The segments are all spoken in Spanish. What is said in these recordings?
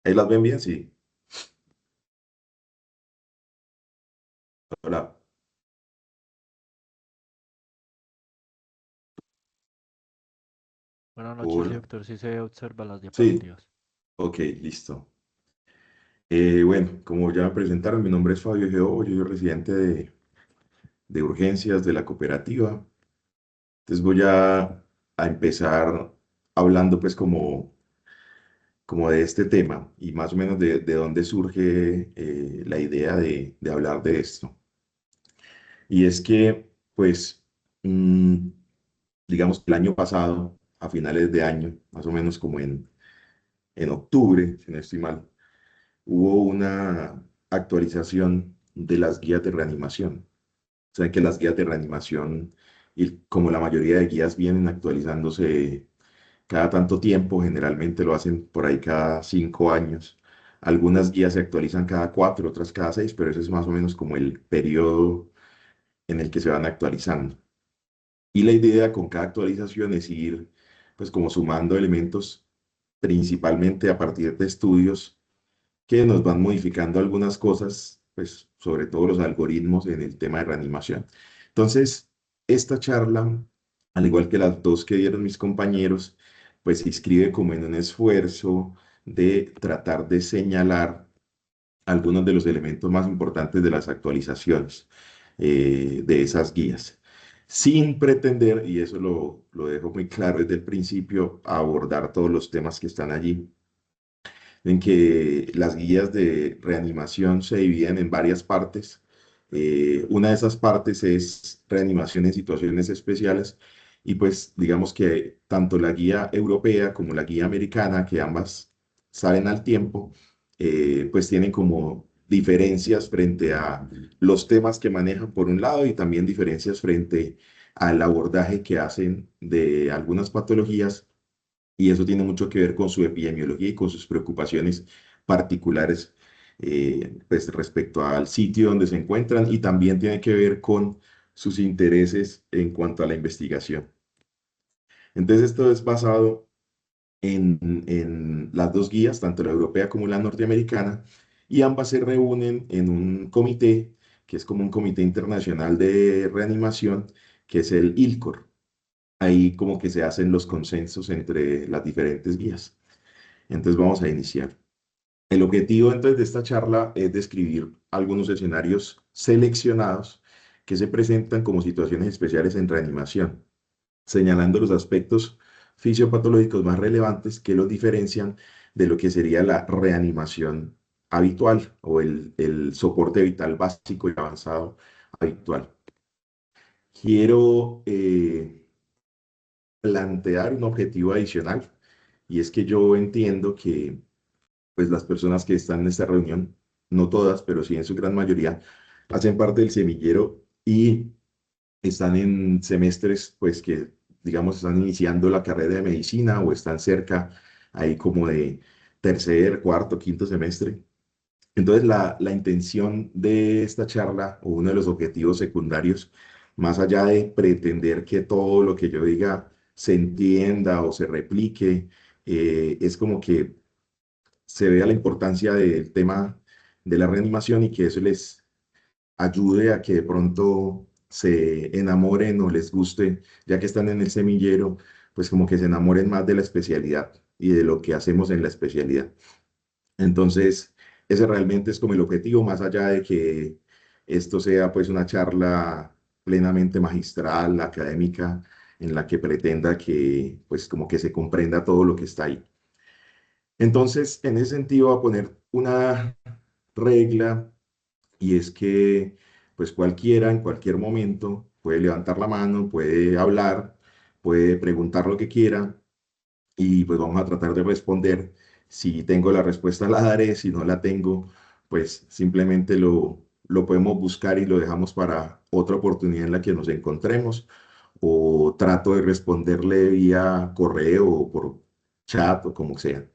¿Ahí las ven bien? Sí. Hola. Buenas noches, sí, Hola. doctor. Sí se observan las Sí. diapositivas. Ok, listo. Bueno, como ya me presentaron, mi nombre es Fabio Geo, yo soy residente de urgencias de la cooperativa. Entonces voy a empezar hablando pues como de este tema y más o menos de dónde surge la idea de hablar de esto. Y es que, pues, mm, digamos que el año pasado, a finales de año, más o menos como en octubre, si no estoy mal, hubo una actualización de las guías de reanimación. Saben que las guías de reanimación, y como la mayoría de guías vienen actualizándose cada tanto tiempo, generalmente lo hacen por ahí cada 5 años. Algunas guías se actualizan cada 4, otras cada 6, pero ese es más o menos como el periodo en el que se van actualizando. Y la idea con cada actualización es ir, pues, como sumando elementos, principalmente a partir de estudios que nos van modificando algunas cosas, pues sobre todo los algoritmos en el tema de reanimación. Entonces, esta charla, al igual que las dos que dieron mis compañeros, pues se inscribe como en un esfuerzo de tratar de señalar algunos de los elementos más importantes de las actualizaciones de esas guías, sin pretender, y eso lo dejo muy claro desde el principio, abordar todos los temas que están allí, en que las guías de reanimación se dividen en varias partes. Una de esas partes es reanimación en situaciones especiales y pues digamos que tanto la guía europea como la guía americana, que ambas salen al tiempo, pues tienen como diferencias frente a los temas que manejan por un lado y también diferencias frente al abordaje que hacen de algunas patologías, y eso tiene mucho que ver con su epidemiología y con sus preocupaciones particulares, pues respecto al sitio donde se encuentran, y también tiene que ver con sus intereses en cuanto a la investigación. Entonces esto es basado en las dos guías, tanto la europea como la norteamericana, y ambas se reúnen en un comité que es como un comité internacional de reanimación, que es el ILCOR. Ahí como que se hacen los consensos entre las diferentes guías. Entonces vamos a iniciar. El objetivo entonces de esta charla es describir algunos escenarios seleccionados que se presentan como situaciones especiales en reanimación, señalando los aspectos fisiopatológicos más relevantes que los diferencian de lo que sería la reanimación habitual o el soporte vital básico y avanzado habitual. Quiero plantear un objetivo adicional, y es que yo entiendo que pues las personas que están en esta reunión, no todas, pero sí en su gran mayoría, hacen parte del semillero y están en semestres, pues que, digamos, están iniciando la carrera de medicina o están cerca ahí como de tercer, cuarto, quinto semestre. Entonces, la intención de esta charla, o uno de los objetivos secundarios, más allá de pretender que todo lo que yo diga se entienda o se replique, es como que se vea la importancia del tema de la reanimación y que eso les ayude a que de pronto se enamoren o les guste, ya que están en el semillero, pues como que se enamoren más de la especialidad y de lo que hacemos en la especialidad. Entonces, ese realmente es como el objetivo, más allá de que esto sea pues una charla plenamente magistral, académica, en la que pretenda que pues como que se comprenda todo lo que está ahí. Entonces, en ese sentido, voy a poner una regla, y es que pues cualquiera en cualquier momento puede levantar la mano, puede hablar, puede preguntar lo que quiera, y pues vamos a tratar de responder. Si tengo la respuesta la daré, si no la tengo, pues simplemente lo podemos buscar y lo dejamos para otra oportunidad en la que nos encontremos, o trato de responderle vía correo o por chat o como sea.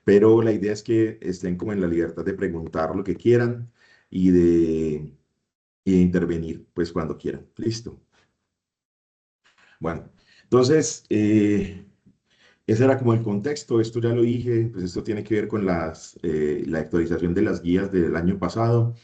Pero la idea es que estén como en la libertad de preguntar lo que quieran y de intervenir pues cuando quieran. Listo. Bueno, entonces, Ese era como el contexto, esto ya lo dije, pues esto tiene que ver con la actualización de las guías del año pasado.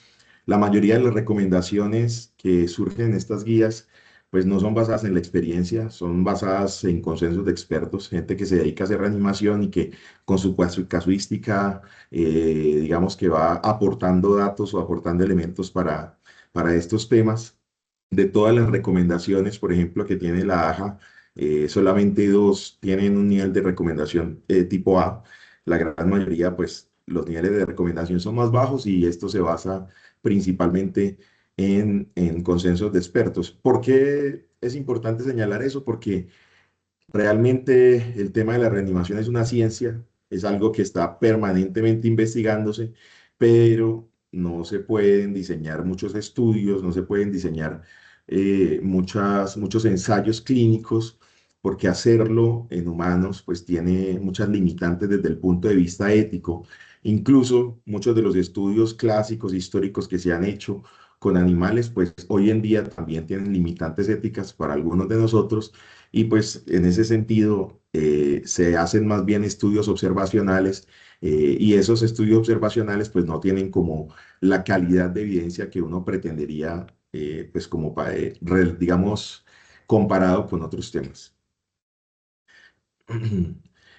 La mayoría de las recomendaciones que surgen en estas guías, pues no son basadas en la experiencia, son basadas en consensos de expertos, gente que se dedica a hacer reanimación y que con su casuística, digamos que va aportando datos o aportando elementos para estos temas. De todas las recomendaciones, por ejemplo, que tiene la AJA, solamente dos tienen un nivel de recomendación tipo A. La gran mayoría, pues los niveles de recomendación son más bajos y esto se basa principalmente en consensos de expertos. ¿Por qué es importante señalar eso? Porque realmente el tema de la reanimación es una ciencia, es algo que está permanentemente investigándose, pero no se pueden diseñar muchos estudios, no se pueden diseñar muchos ensayos clínicos, porque hacerlo en humanos pues tiene muchas limitantes desde el punto de vista ético. Incluso muchos de los estudios clásicos, históricos que se han hecho con animales, pues hoy en día también tienen limitantes éticas para algunos de nosotros y pues en ese sentido se hacen más bien estudios observacionales y esos estudios observacionales pues no tienen como la calidad de evidencia que uno pretendería pues como digamos comparado con otros temas.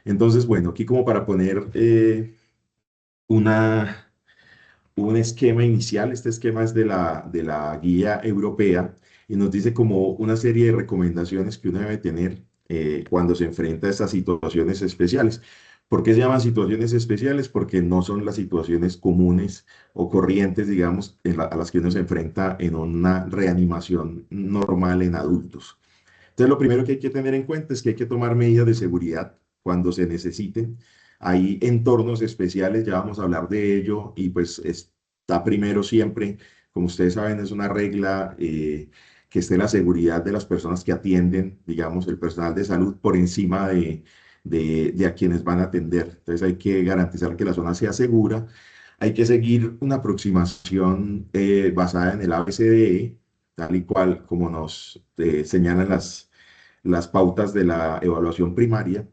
Entonces, bueno, aquí como para poner una, un esquema inicial, este esquema es de la guía europea y nos dice como una serie de recomendaciones que uno debe tener cuando se enfrenta a estas situaciones especiales. ¿Por qué se llaman situaciones especiales? Porque no son las situaciones comunes o corrientes, digamos, a las que uno se enfrenta en una reanimación normal en adultos. Entonces, lo primero que hay que tener en cuenta es que hay que tomar medidas de seguridad cuando se necesiten. Hay entornos especiales, ya vamos a hablar de ello, y pues está primero siempre, como ustedes saben, es una regla que esté la seguridad de las personas que atienden, digamos, el personal de salud por encima de a quienes van a atender. Entonces hay que garantizar que la zona sea segura. Hay que seguir una aproximación basada en el ABCDE, tal y cual como nos señalan las pautas de la evaluación primaria.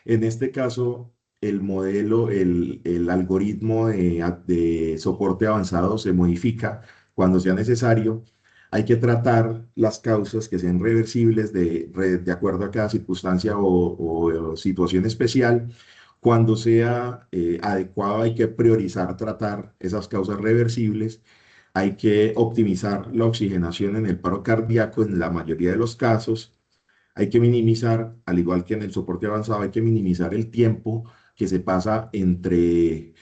En este caso, el modelo, el algoritmo de soporte avanzado se modifica cuando sea necesario. Hay que tratar las causas que sean reversibles de acuerdo a cada circunstancia o situación especial. Cuando sea adecuado, hay que priorizar tratar esas causas reversibles. Hay que optimizar la oxigenación en el paro cardíaco en la mayoría de los casos. Hay que minimizar, al igual que en el soporte avanzado, hay que minimizar el tiempo que se pasa entre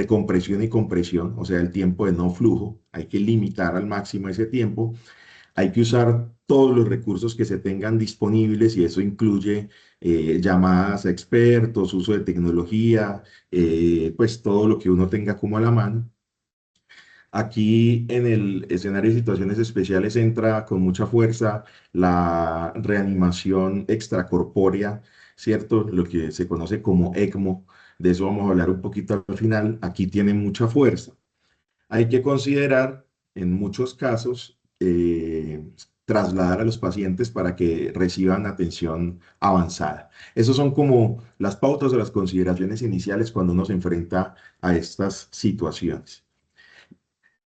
compresión y compresión, o sea, el tiempo de no flujo. Hay que limitar al máximo ese tiempo. Hay que usar todos los recursos que se tengan disponibles y eso incluye llamadas a expertos, uso de tecnología, pues todo lo que uno tenga como a la mano. Aquí en el escenario de situaciones especiales entra con mucha fuerza la reanimación extracorpórea, ¿cierto? Lo que se conoce como ECMO. De eso vamos a hablar un poquito al final. Aquí tiene mucha fuerza. Hay que considerar, en muchos casos, trasladar a los pacientes para que reciban atención avanzada. Esas son como las pautas o las consideraciones iniciales cuando uno se enfrenta a estas situaciones.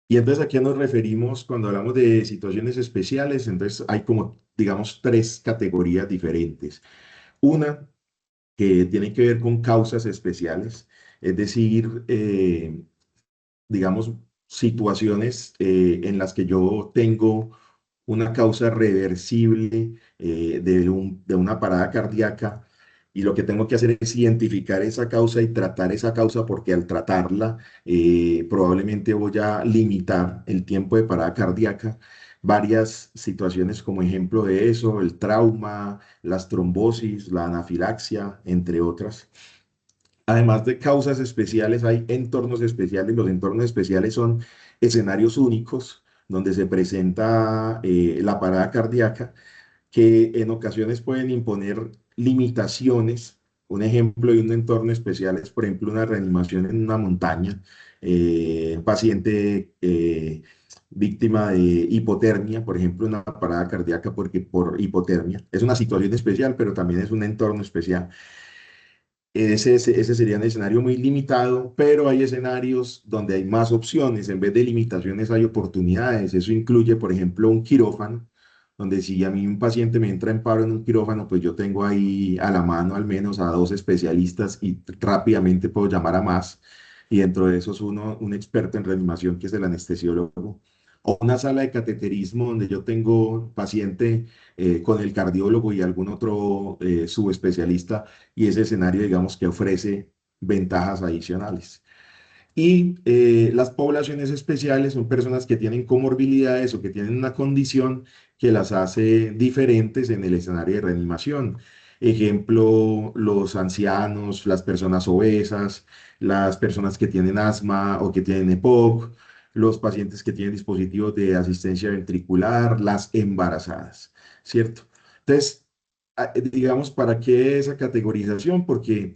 Y entonces, ¿a qué nos referimos cuando hablamos de situaciones especiales? Entonces, hay como, digamos, tres categorías diferentes. Una que tiene que ver con causas especiales, es decir, digamos, situaciones en las que yo tengo una causa reversible de una parada cardíaca y lo que tengo que hacer es identificar esa causa y tratar esa causa porque al tratarla probablemente voy a limitar el tiempo de parada cardíaca. Varias situaciones como ejemplo de eso, el trauma, las trombosis, la anafilaxia, entre otras. Además de causas especiales, hay entornos especiales. Los entornos especiales son escenarios únicos donde se presenta la parada cardíaca que en ocasiones pueden imponer limitaciones. Un ejemplo de un entorno especial es, por ejemplo, una reanimación en una montaña. Un paciente víctima de hipotermia, por ejemplo, una parada cardíaca porque, por hipotermia. Es una situación especial, pero también es un entorno especial. Ese sería un escenario muy limitado, pero hay escenarios donde hay más opciones. En vez de limitaciones hay oportunidades. Eso incluye, por ejemplo, un quirófano, donde si a mí un paciente me entra en paro en un quirófano, pues yo tengo ahí a la mano al menos a dos especialistas y rápidamente puedo llamar a más. Y dentro de esos uno, un experto en reanimación, que es el anestesiólogo. O una sala de cateterismo donde yo tengo paciente con el cardiólogo y algún otro subespecialista, y ese escenario, digamos, que ofrece ventajas adicionales. Y las poblaciones especiales son personas que tienen comorbilidades o que tienen una condición que las hace diferentes en el escenario de reanimación. Ejemplo, los ancianos, las personas obesas, las personas que tienen asma o que tienen EPOC, los pacientes que tienen dispositivos de asistencia ventricular, las embarazadas, ¿cierto? Entonces, digamos, ¿para qué esa categorización? Porque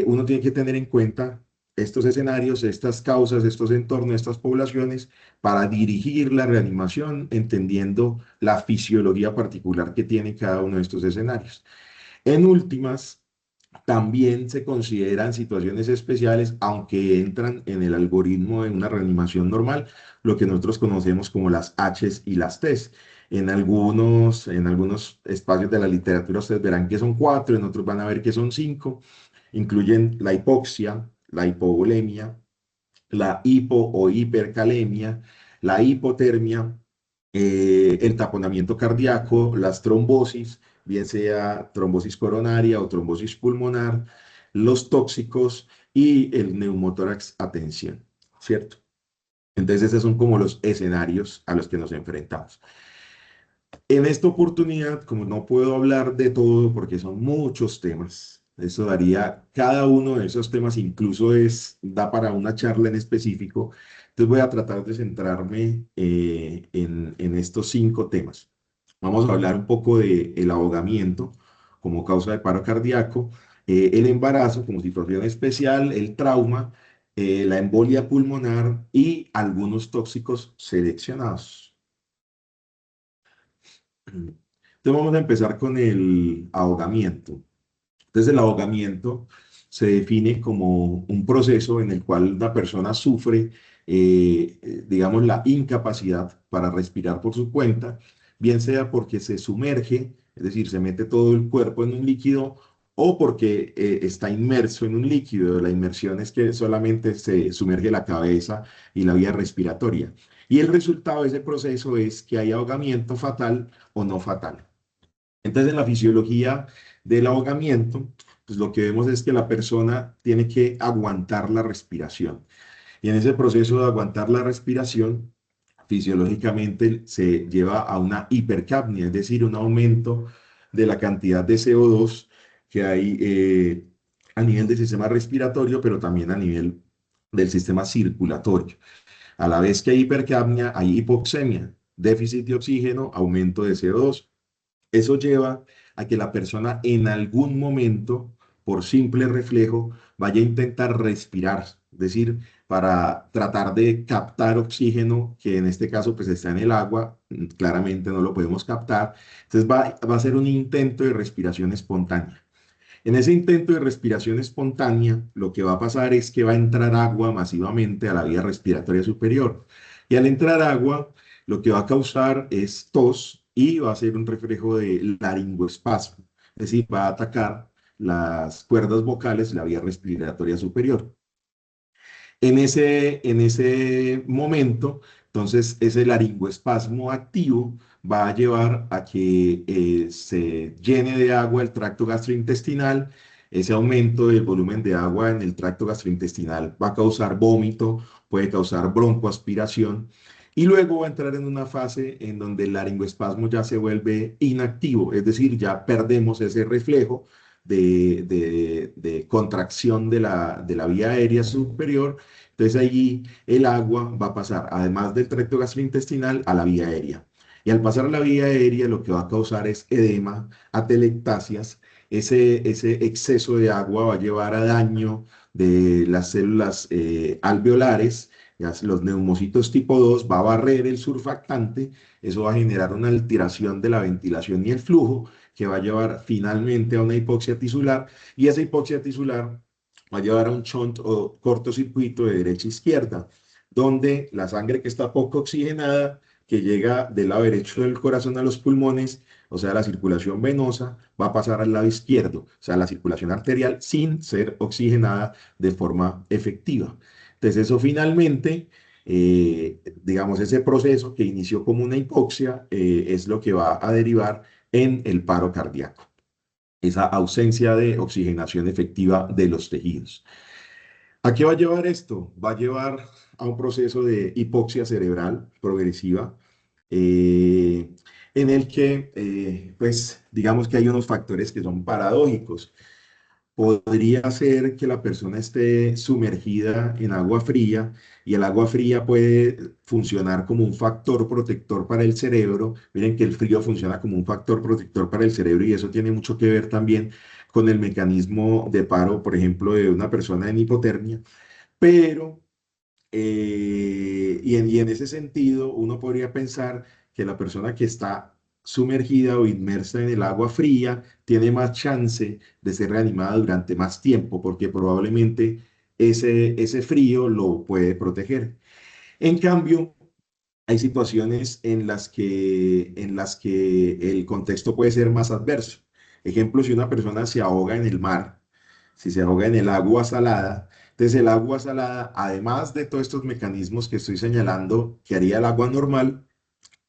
uno tiene que tener en cuenta estos escenarios, estas causas, estos entornos, estas poblaciones, para dirigir la reanimación, entendiendo la fisiología particular que tiene cada uno de estos escenarios. En últimas, también se consideran situaciones especiales, aunque entran en el algoritmo de una reanimación normal, lo que nosotros conocemos como las Hs y las Ts. En algunos espacios de la literatura ustedes verán que son cuatro, en otros van a ver que son cinco. Incluyen la hipoxia, la hipovolemia, la hipo o hipercalemia, la hipotermia, el taponamiento cardíaco, las trombosis, bien sea trombosis coronaria o trombosis pulmonar, los tóxicos y el neumotórax a tensión, ¿cierto? Entonces, esos son como los escenarios a los que nos enfrentamos. En esta oportunidad, como no puedo hablar de todo porque son muchos temas, eso daría, cada uno de esos temas incluso da para una charla en específico, entonces voy a tratar de centrarme en estos 5 temas. Vamos a hablar un poco del ahogamiento como causa de paro cardíaco, el embarazo como situación especial, el trauma, la embolia pulmonar y algunos tóxicos seleccionados. Entonces vamos a empezar con el ahogamiento. Entonces el ahogamiento se define como un proceso en el cual la persona sufre, digamos, la incapacidad para respirar por su cuenta, bien sea porque se sumerge, es decir, se mete todo el cuerpo en un líquido, o porque está inmerso en un líquido. La inmersión es que solamente se sumerge la cabeza y la vía respiratoria. Y el resultado de ese proceso es que hay ahogamiento fatal o no fatal. Entonces, en la fisiología del ahogamiento, pues lo que vemos es que la persona tiene que aguantar la respiración. Y en ese proceso de aguantar la respiración, fisiológicamente se lleva a una hipercapnia, es decir, un aumento de la cantidad de CO2 que hay a nivel del sistema respiratorio, pero también a nivel del sistema circulatorio. A la vez que hay hipercapnia, hay hipoxemia, déficit de oxígeno, aumento de CO2. Eso lleva a que la persona en algún momento, por simple reflejo, vaya a intentar respirar, es decir, para tratar de captar oxígeno, que en este caso pues está en el agua, claramente no lo podemos captar. Entonces va a ser un intento de respiración espontánea. En ese intento de respiración espontánea, lo que va a pasar es que va a entrar agua masivamente a la vía respiratoria superior. Y al entrar agua, lo que va a causar es tos y va a ser un reflejo de laringoespasmo. Es decir, va a atacar las cuerdas vocales, la vía respiratoria superior. En ese momento, entonces, ese laringoespasmo activo va a llevar a que se llene de agua el tracto gastrointestinal. Ese aumento del volumen de agua en el tracto gastrointestinal va a causar vómito, puede causar broncoaspiración, y luego va a entrar en una fase en donde el laringoespasmo ya se vuelve inactivo, es decir, ya perdemos ese reflejo de contracción de la vía aérea superior. Entonces allí el agua va a pasar, además del tracto gastrointestinal, a la vía aérea. Y al pasar a la vía aérea, lo que va a causar es edema, atelectasias. Ese exceso de agua va a llevar a daño de las células alveolares, los neumocitos tipo 2 va a barrer el surfactante, eso va a generar una alteración de la ventilación y el flujo, que va a llevar finalmente a una hipoxia tisular, y esa hipoxia tisular va a llevar a un shunt o cortocircuito de derecha a izquierda, donde la sangre que está poco oxigenada, que llega del lado derecho del corazón a los pulmones, o sea, la circulación venosa, va a pasar al lado izquierdo, o sea, la circulación arterial sin ser oxigenada de forma efectiva. Entonces, eso finalmente, digamos, ese proceso que inició como una hipoxia, es lo que va a derivar en el paro cardíaco, esa ausencia de oxigenación efectiva de los tejidos. ¿A qué va a llevar esto? Va a llevar a un proceso de hipoxia cerebral progresiva, eh, en el que, pues, digamos que hay unos factores que son paradójicos. Podría ser que la persona esté sumergida en agua fría, y el agua fría puede funcionar como un factor protector para el cerebro. Miren que el frío funciona como un factor protector para el cerebro, y eso tiene mucho que ver también con el mecanismo de paro, por ejemplo, de una persona en hipotermia. Pero, y en ese sentido, uno podría pensar que la persona que está sumergida o inmersa en el agua fría tiene más chance de ser reanimada durante más tiempo, porque probablemente ese frío lo puede proteger. En cambio, hay situaciones en las que el contexto puede ser más adverso. Ejemplo, si una persona se ahoga en el mar, si se ahoga en el agua salada, entonces el agua salada, además de todos estos mecanismos que estoy señalando que haría el agua normal,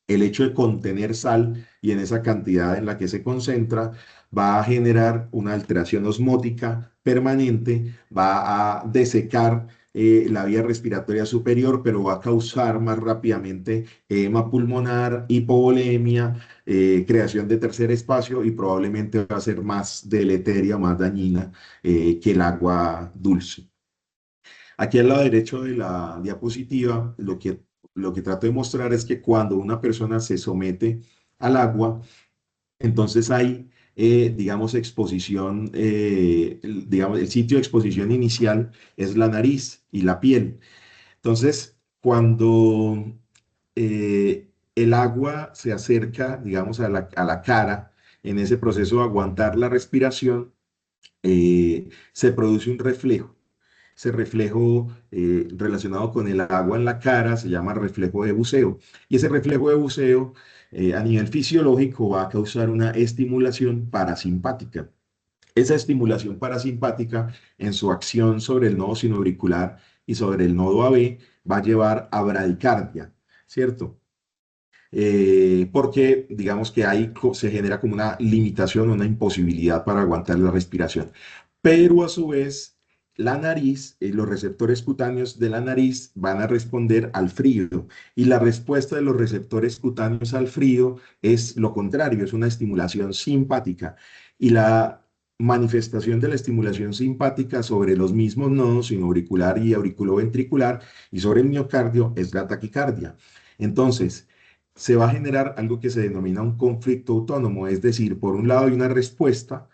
el hecho de contener sal y en esa cantidad en la que se concentra, va a generar una alteración osmótica permanente, va a desecar la vía respiratoria superior, pero va a causar más rápidamente edema pulmonar, hipovolemia, creación de tercer espacio, y probablemente va a ser más deleteria, más dañina que el agua dulce. Aquí al lado derecho de la diapositiva, lo que trato de mostrar es que cuando una persona se somete al agua, entonces hay, digamos, exposición, digamos, el sitio de exposición inicial es la nariz y la piel. Entonces, cuando el agua se acerca, digamos, a la cara, en ese proceso de aguantar la respiración, se produce un reflejo. Ese reflejo, relacionado con el agua en la cara, se llama reflejo de buceo. Y ese reflejo de buceo, a nivel fisiológico, va a causar una estimulación parasimpática. Esa estimulación parasimpática, en su acción sobre el nodo sinoauricular y sobre el nodo AB, va a llevar a bradicardia, ¿cierto? Porque digamos que ahí se genera como una limitación, una imposibilidad para aguantar la respiración. Pero a su vez, la nariz, los receptores cutáneos de la nariz van a responder al frío, y la respuesta de los receptores cutáneos al frío es lo contrario, es una estimulación simpática. Y la manifestación de la estimulación simpática sobre los mismos nodos sinoauricular y auriculoventricular y sobre el miocardio es la taquicardia. Entonces, se va a generar algo que se denomina un conflicto autónomo, es decir, por un lado hay una respuesta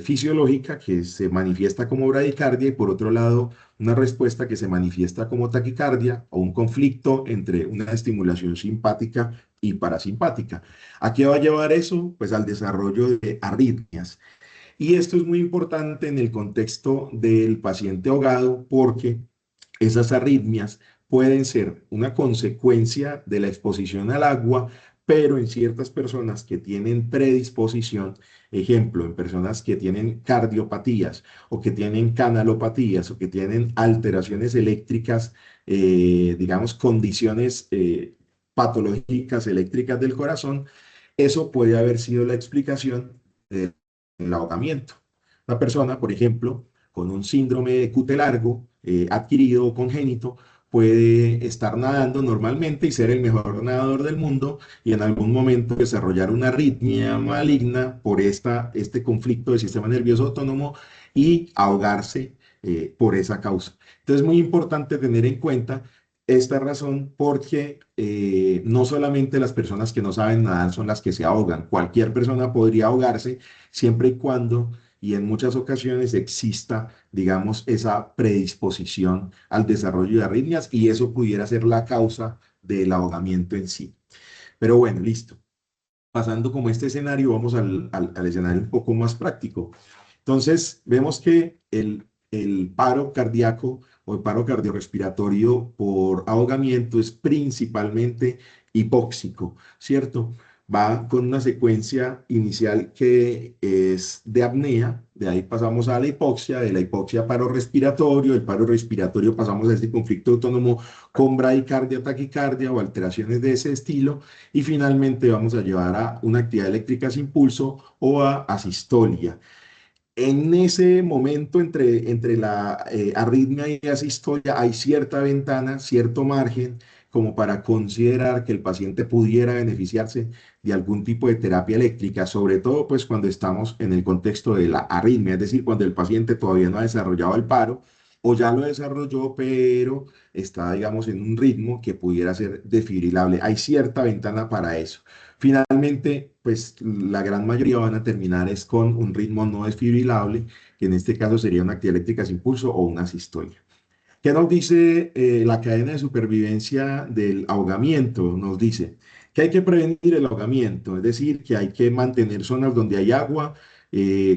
fisiológica que se manifiesta como bradicardia, y por otro lado una respuesta que se manifiesta como taquicardia, o un conflicto entre una estimulación simpática y parasimpática. ¿A qué va a llevar eso? Pues al desarrollo de arritmias. Y esto es muy importante en el contexto del paciente ahogado, porque esas arritmias pueden ser una consecuencia de la exposición al agua, pero en ciertas personas que tienen predisposición, ejemplo, en personas que tienen cardiopatías, o que tienen canalopatías, o que tienen alteraciones eléctricas, digamos, condiciones patológicas eléctricas del corazón, eso puede haber sido la explicación del ahogamiento. Una persona, por ejemplo, con un síndrome de cute largo, adquirido o congénito, puede estar nadando normalmente y ser el mejor nadador del mundo, y en algún momento desarrollar una arritmia maligna por este conflicto del sistema nervioso autónomo, y ahogarse por esa causa. Entonces es muy importante tener en cuenta esta razón, porque no solamente las personas que no saben nadar son las que se ahogan. Cualquier persona podría ahogarse, siempre y cuando y en muchas ocasiones exista, digamos, esa predisposición al desarrollo de arritmias y eso pudiera ser la causa del ahogamiento en sí. Pero bueno, listo. Pasando como este escenario, vamos al escenario un poco más práctico. Entonces, vemos que el paro cardíaco o el paro cardiorrespiratorio por ahogamiento es principalmente hipóxico, ¿cierto? Va con una secuencia inicial que es de apnea, de ahí pasamos a la hipoxia, de la hipoxia paro respiratorio, del paro respiratorio pasamos a este conflicto autónomo con bradicardia, taquicardia o alteraciones de ese estilo, y finalmente vamos a llevar a una actividad eléctrica sin pulso o a asistolia. En ese momento entre la arritmia y la asistolia hay cierta ventana, cierto margen, como para considerar que el paciente pudiera beneficiarse de algún tipo de terapia eléctrica, sobre todo pues cuando estamos en el contexto de la arritmia, es decir, cuando el paciente todavía no ha desarrollado el paro o ya lo desarrolló, pero está, digamos, en un ritmo que pudiera ser desfibrilable. Hay cierta ventana para eso. Finalmente, pues la gran mayoría van a terminar es con un ritmo no desfibrilable, que en este caso sería una actividad eléctrica sin pulso o una sistolia. ¿Qué nos dice la cadena de supervivencia del ahogamiento? Nos dice que hay que prevenir el ahogamiento, es decir, que hay que mantener zonas donde hay agua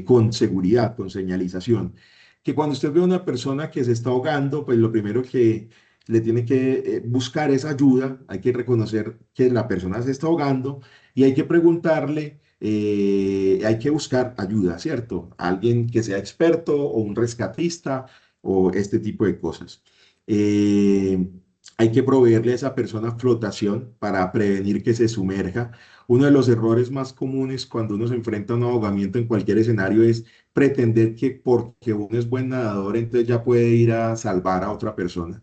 con seguridad, con señalización. Que cuando usted ve a una persona que se está ahogando, pues lo primero que le tiene que buscar es ayuda, hay que reconocer que la persona se está ahogando y hay que preguntarle, hay que buscar ayuda, ¿cierto? Alguien que sea experto o un rescatista o este tipo de cosas. Eh, Hay que proveerle a esa persona flotación para prevenir que se sumerja. Uno de los errores más comunes cuando uno se enfrenta a un ahogamiento en cualquier escenario es pretender que porque uno es buen nadador, entonces ya puede ir a salvar a otra persona.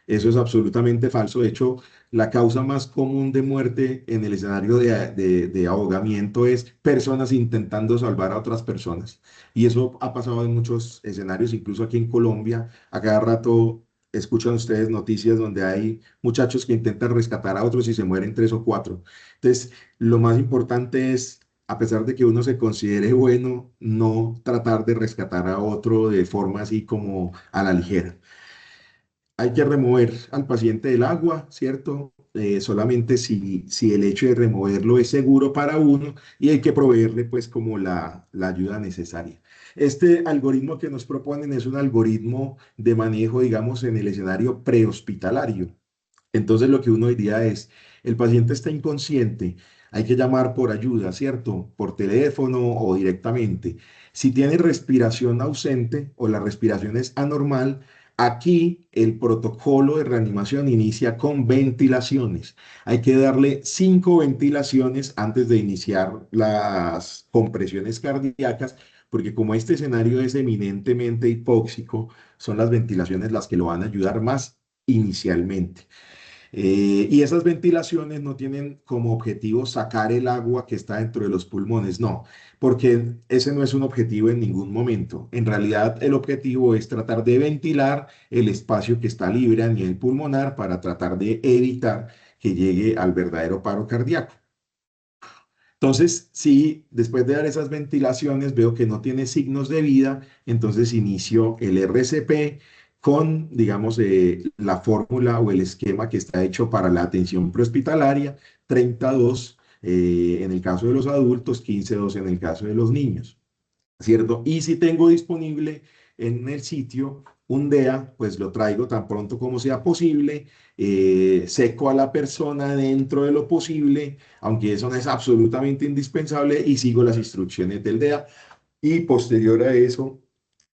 Eso es absolutamente falso. De hecho, la causa más común de muerte en el escenario de ahogamiento es personas intentando salvar a otras personas. Y eso ha pasado en muchos escenarios, incluso aquí en Colombia. A cada rato escuchan ustedes noticias donde hay muchachos que intentan rescatar a otros y se mueren tres o cuatro. Entonces, lo más importante es, a pesar de que uno se considere bueno, no tratar de rescatar a otro de forma así como a la ligera. Hay que remover al paciente del agua, ¿cierto? Solamente si el hecho de removerlo es seguro para uno y hay que proveerle pues como la ayuda necesaria. Este algoritmo que nos proponen es un algoritmo de manejo, digamos, en el escenario prehospitalario. Entonces lo que uno diría es, el paciente está inconsciente, hay que llamar por ayuda, ¿cierto? Por teléfono o directamente. Si tiene respiración ausente o la respiración es anormal, aquí el protocolo de reanimación inicia con ventilaciones. Hay que darle 5 ventilaciones antes de iniciar las compresiones cardíacas, porque como este escenario es eminentemente hipóxico, son las ventilaciones las que lo van a ayudar más inicialmente. Y esas ventilaciones no tienen como objetivo sacar el agua que está dentro de los pulmones, no, porque ese no es un objetivo en ningún momento. En realidad, el objetivo es tratar de ventilar el espacio que está libre a nivel pulmonar para tratar de evitar que llegue al verdadero paro cardíaco. Entonces, si después de dar esas ventilaciones veo que no tiene signos de vida, entonces inicio el RCP con, digamos, la fórmula o el esquema que está hecho para la atención prehospitalaria, 32 en el caso de los adultos, 15-2 en el caso de los niños. ¿Cierto? Y si tengo disponible en el sitio un DEA, pues lo traigo tan pronto como sea posible, seco a la persona dentro de lo posible, aunque eso no es absolutamente indispensable, y sigo las instrucciones del DEA. Y posterior a eso,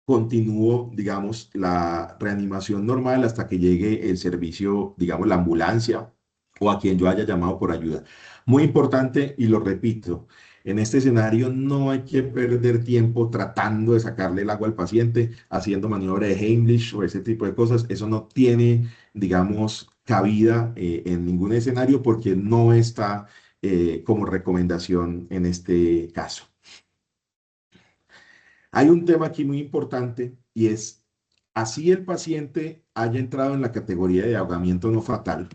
continúo, digamos, la reanimación normal hasta que llegue el servicio, digamos, la ambulancia o a quien yo haya llamado por ayuda. Muy importante, y lo repito, en este escenario no hay que perder tiempo tratando de sacarle el agua al paciente, haciendo maniobra de Heimlich o ese tipo de cosas. Eso no tiene, digamos, cabida en ningún escenario porque no está como recomendación en este caso. Hay un tema aquí muy importante y es, así el paciente haya entrado en la categoría de ahogamiento no fatal,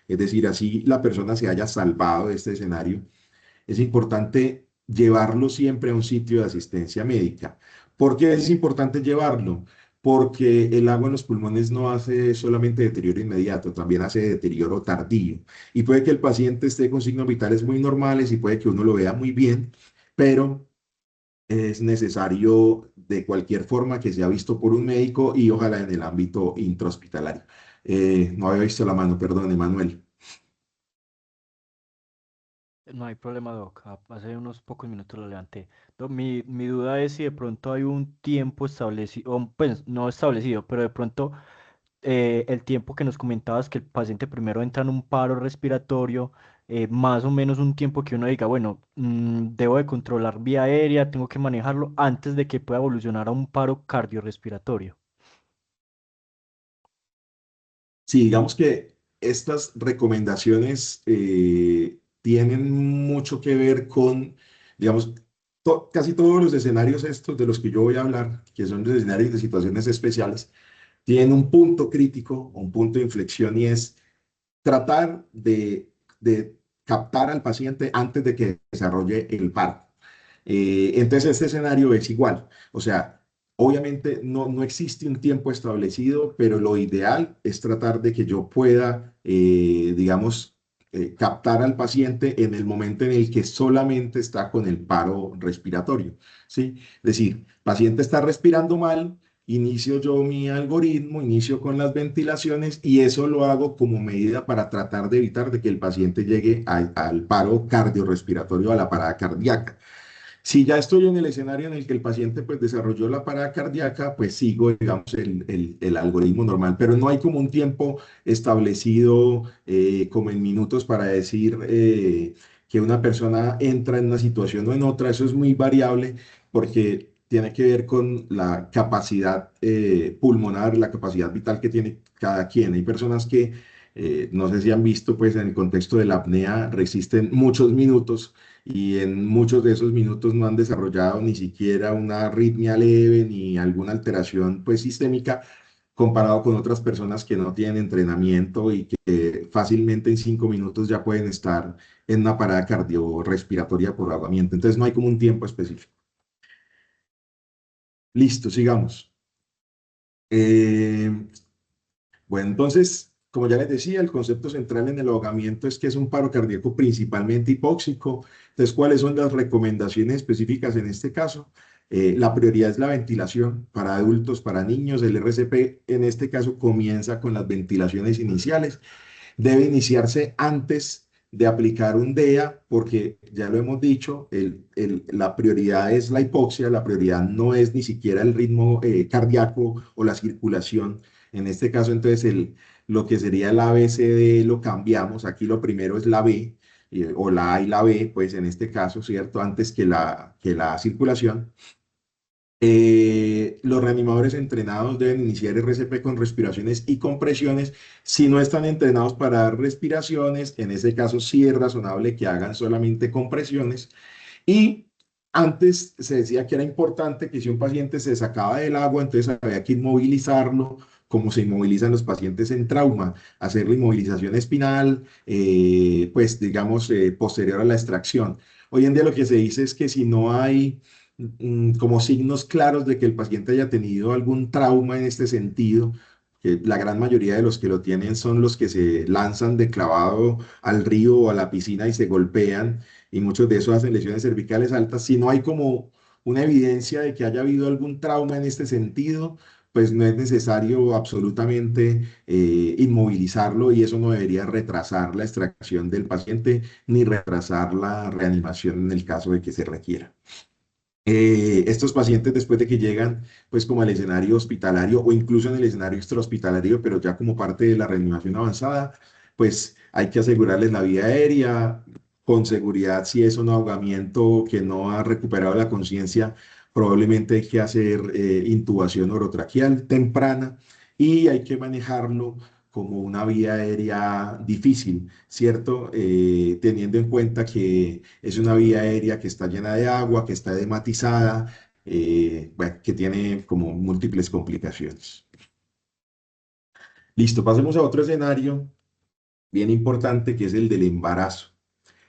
es decir, así la persona se haya salvado de este escenario, es importante llevarlo siempre a un sitio de asistencia médica. ¿Por qué es importante llevarlo? Porque el agua en los pulmones no hace solamente deterioro inmediato, también hace deterioro tardío. Y puede que el paciente esté con signos vitales muy normales y puede que uno lo vea muy bien, pero es necesario de cualquier forma que sea visto por un médico y ojalá en el ámbito intrahospitalario. No había visto la mano, perdón, Emanuel. No hay problema, Doc. Hace unos pocos minutos lo levanté. Doc, mi duda es si de pronto hay un tiempo establecido, o, pues no establecido, pero de pronto el tiempo que nos comentabas que el paciente primero entra en un paro respiratorio, más o menos un tiempo que uno diga, bueno, debo de controlar vía aérea, tengo que manejarlo antes de que pueda evolucionar a un paro cardiorrespiratorio. Sí, digamos que estas recomendaciones tienen mucho que ver con, digamos, casi todos los escenarios estos de los que yo voy a hablar, que son los escenarios de situaciones especiales, tienen un punto crítico, un punto de inflexión y es tratar de captar al paciente antes de que desarrolle el paro. Entonces, este escenario es igual. O sea, obviamente no existe un tiempo establecido, pero lo ideal es tratar de que yo pueda, digamos, captar al paciente en el momento en el que solamente está con el paro respiratorio. ¿Sí? Es decir, el paciente está respirando mal, inicio yo mi algoritmo, inicio con las ventilaciones y eso lo hago como medida para tratar de evitar de que el paciente llegue al paro cardiorrespiratorio, a la parada cardíaca. Si ya estoy en el escenario en el que el paciente pues desarrolló la parada cardíaca, pues sigo, digamos, el algoritmo normal, pero no hay como un tiempo establecido como en minutos para decir que una persona entra en una situación o en otra. Eso es muy variable porque tiene que ver con la capacidad pulmonar, la capacidad vital que tiene cada quien. Hay personas que, no sé si han visto, pues en el contexto de la apnea, resisten muchos minutos y en muchos de esos minutos no han desarrollado ni siquiera una arritmia leve ni alguna alteración pues sistémica comparado con otras personas que no tienen entrenamiento y que fácilmente en 5 minutos ya pueden estar en una parada cardiorrespiratoria por ahogamiento. Entonces no hay como un tiempo específico. Listo, sigamos. Eh, Bueno, entonces, como ya les decía, el concepto central en el ahogamiento es que es un paro cardíaco principalmente hipóxico. Entonces, ¿cuáles son las recomendaciones específicas en este caso? La prioridad es la ventilación para adultos, para niños. El RCP en este caso comienza con las ventilaciones iniciales. Debe iniciarse antes de aplicar un DEA porque ya lo hemos dicho, la prioridad es la hipoxia, la prioridad no es ni siquiera el ritmo cardíaco o la circulación. En este caso, entonces, lo que sería el ABCD lo cambiamos. Aquí lo primero es la B, o la A y la B, pues en este caso, ¿cierto? Antes que la circulación. Los reanimadores entrenados deben iniciar RCP con respiraciones y compresiones. Si no están entrenados para dar respiraciones, en ese caso sí es razonable que hagan solamente compresiones. Y antes se decía que era importante que si un paciente se sacaba del agua, entonces había que inmovilizarlo, como se inmovilizan los pacientes en trauma, hacer la inmovilización espinal, pues digamos, posterior a la extracción. Hoy en día lo que se dice es que si no hay como signos claros de que el paciente haya tenido algún trauma en este sentido, que la gran mayoría de los que lo tienen son los que se lanzan de clavado al río o a la piscina y se golpean, y muchos de esos hacen lesiones cervicales altas. Si no hay como una evidencia de que haya habido algún trauma en este sentido, pues no es necesario absolutamente inmovilizarlo y eso no debería retrasar la extracción del paciente ni retrasar la reanimación en el caso de que se requiera. Estos pacientes después de que llegan pues como al escenario hospitalario o incluso en el escenario extrahospitalario, pero ya como parte de la reanimación avanzada, pues hay que asegurarles la vía aérea con seguridad. Si es un ahogamiento que no ha recuperado la conciencia, probablemente hay que hacer intubación orotraqueal temprana y hay que manejarlo como una vía aérea difícil, ¿cierto? Teniendo en cuenta que es una vía aérea que está llena de agua, que está edematizada, bueno, que tiene como múltiples complicaciones. Listo, pasemos a otro escenario bien importante que es el del embarazo.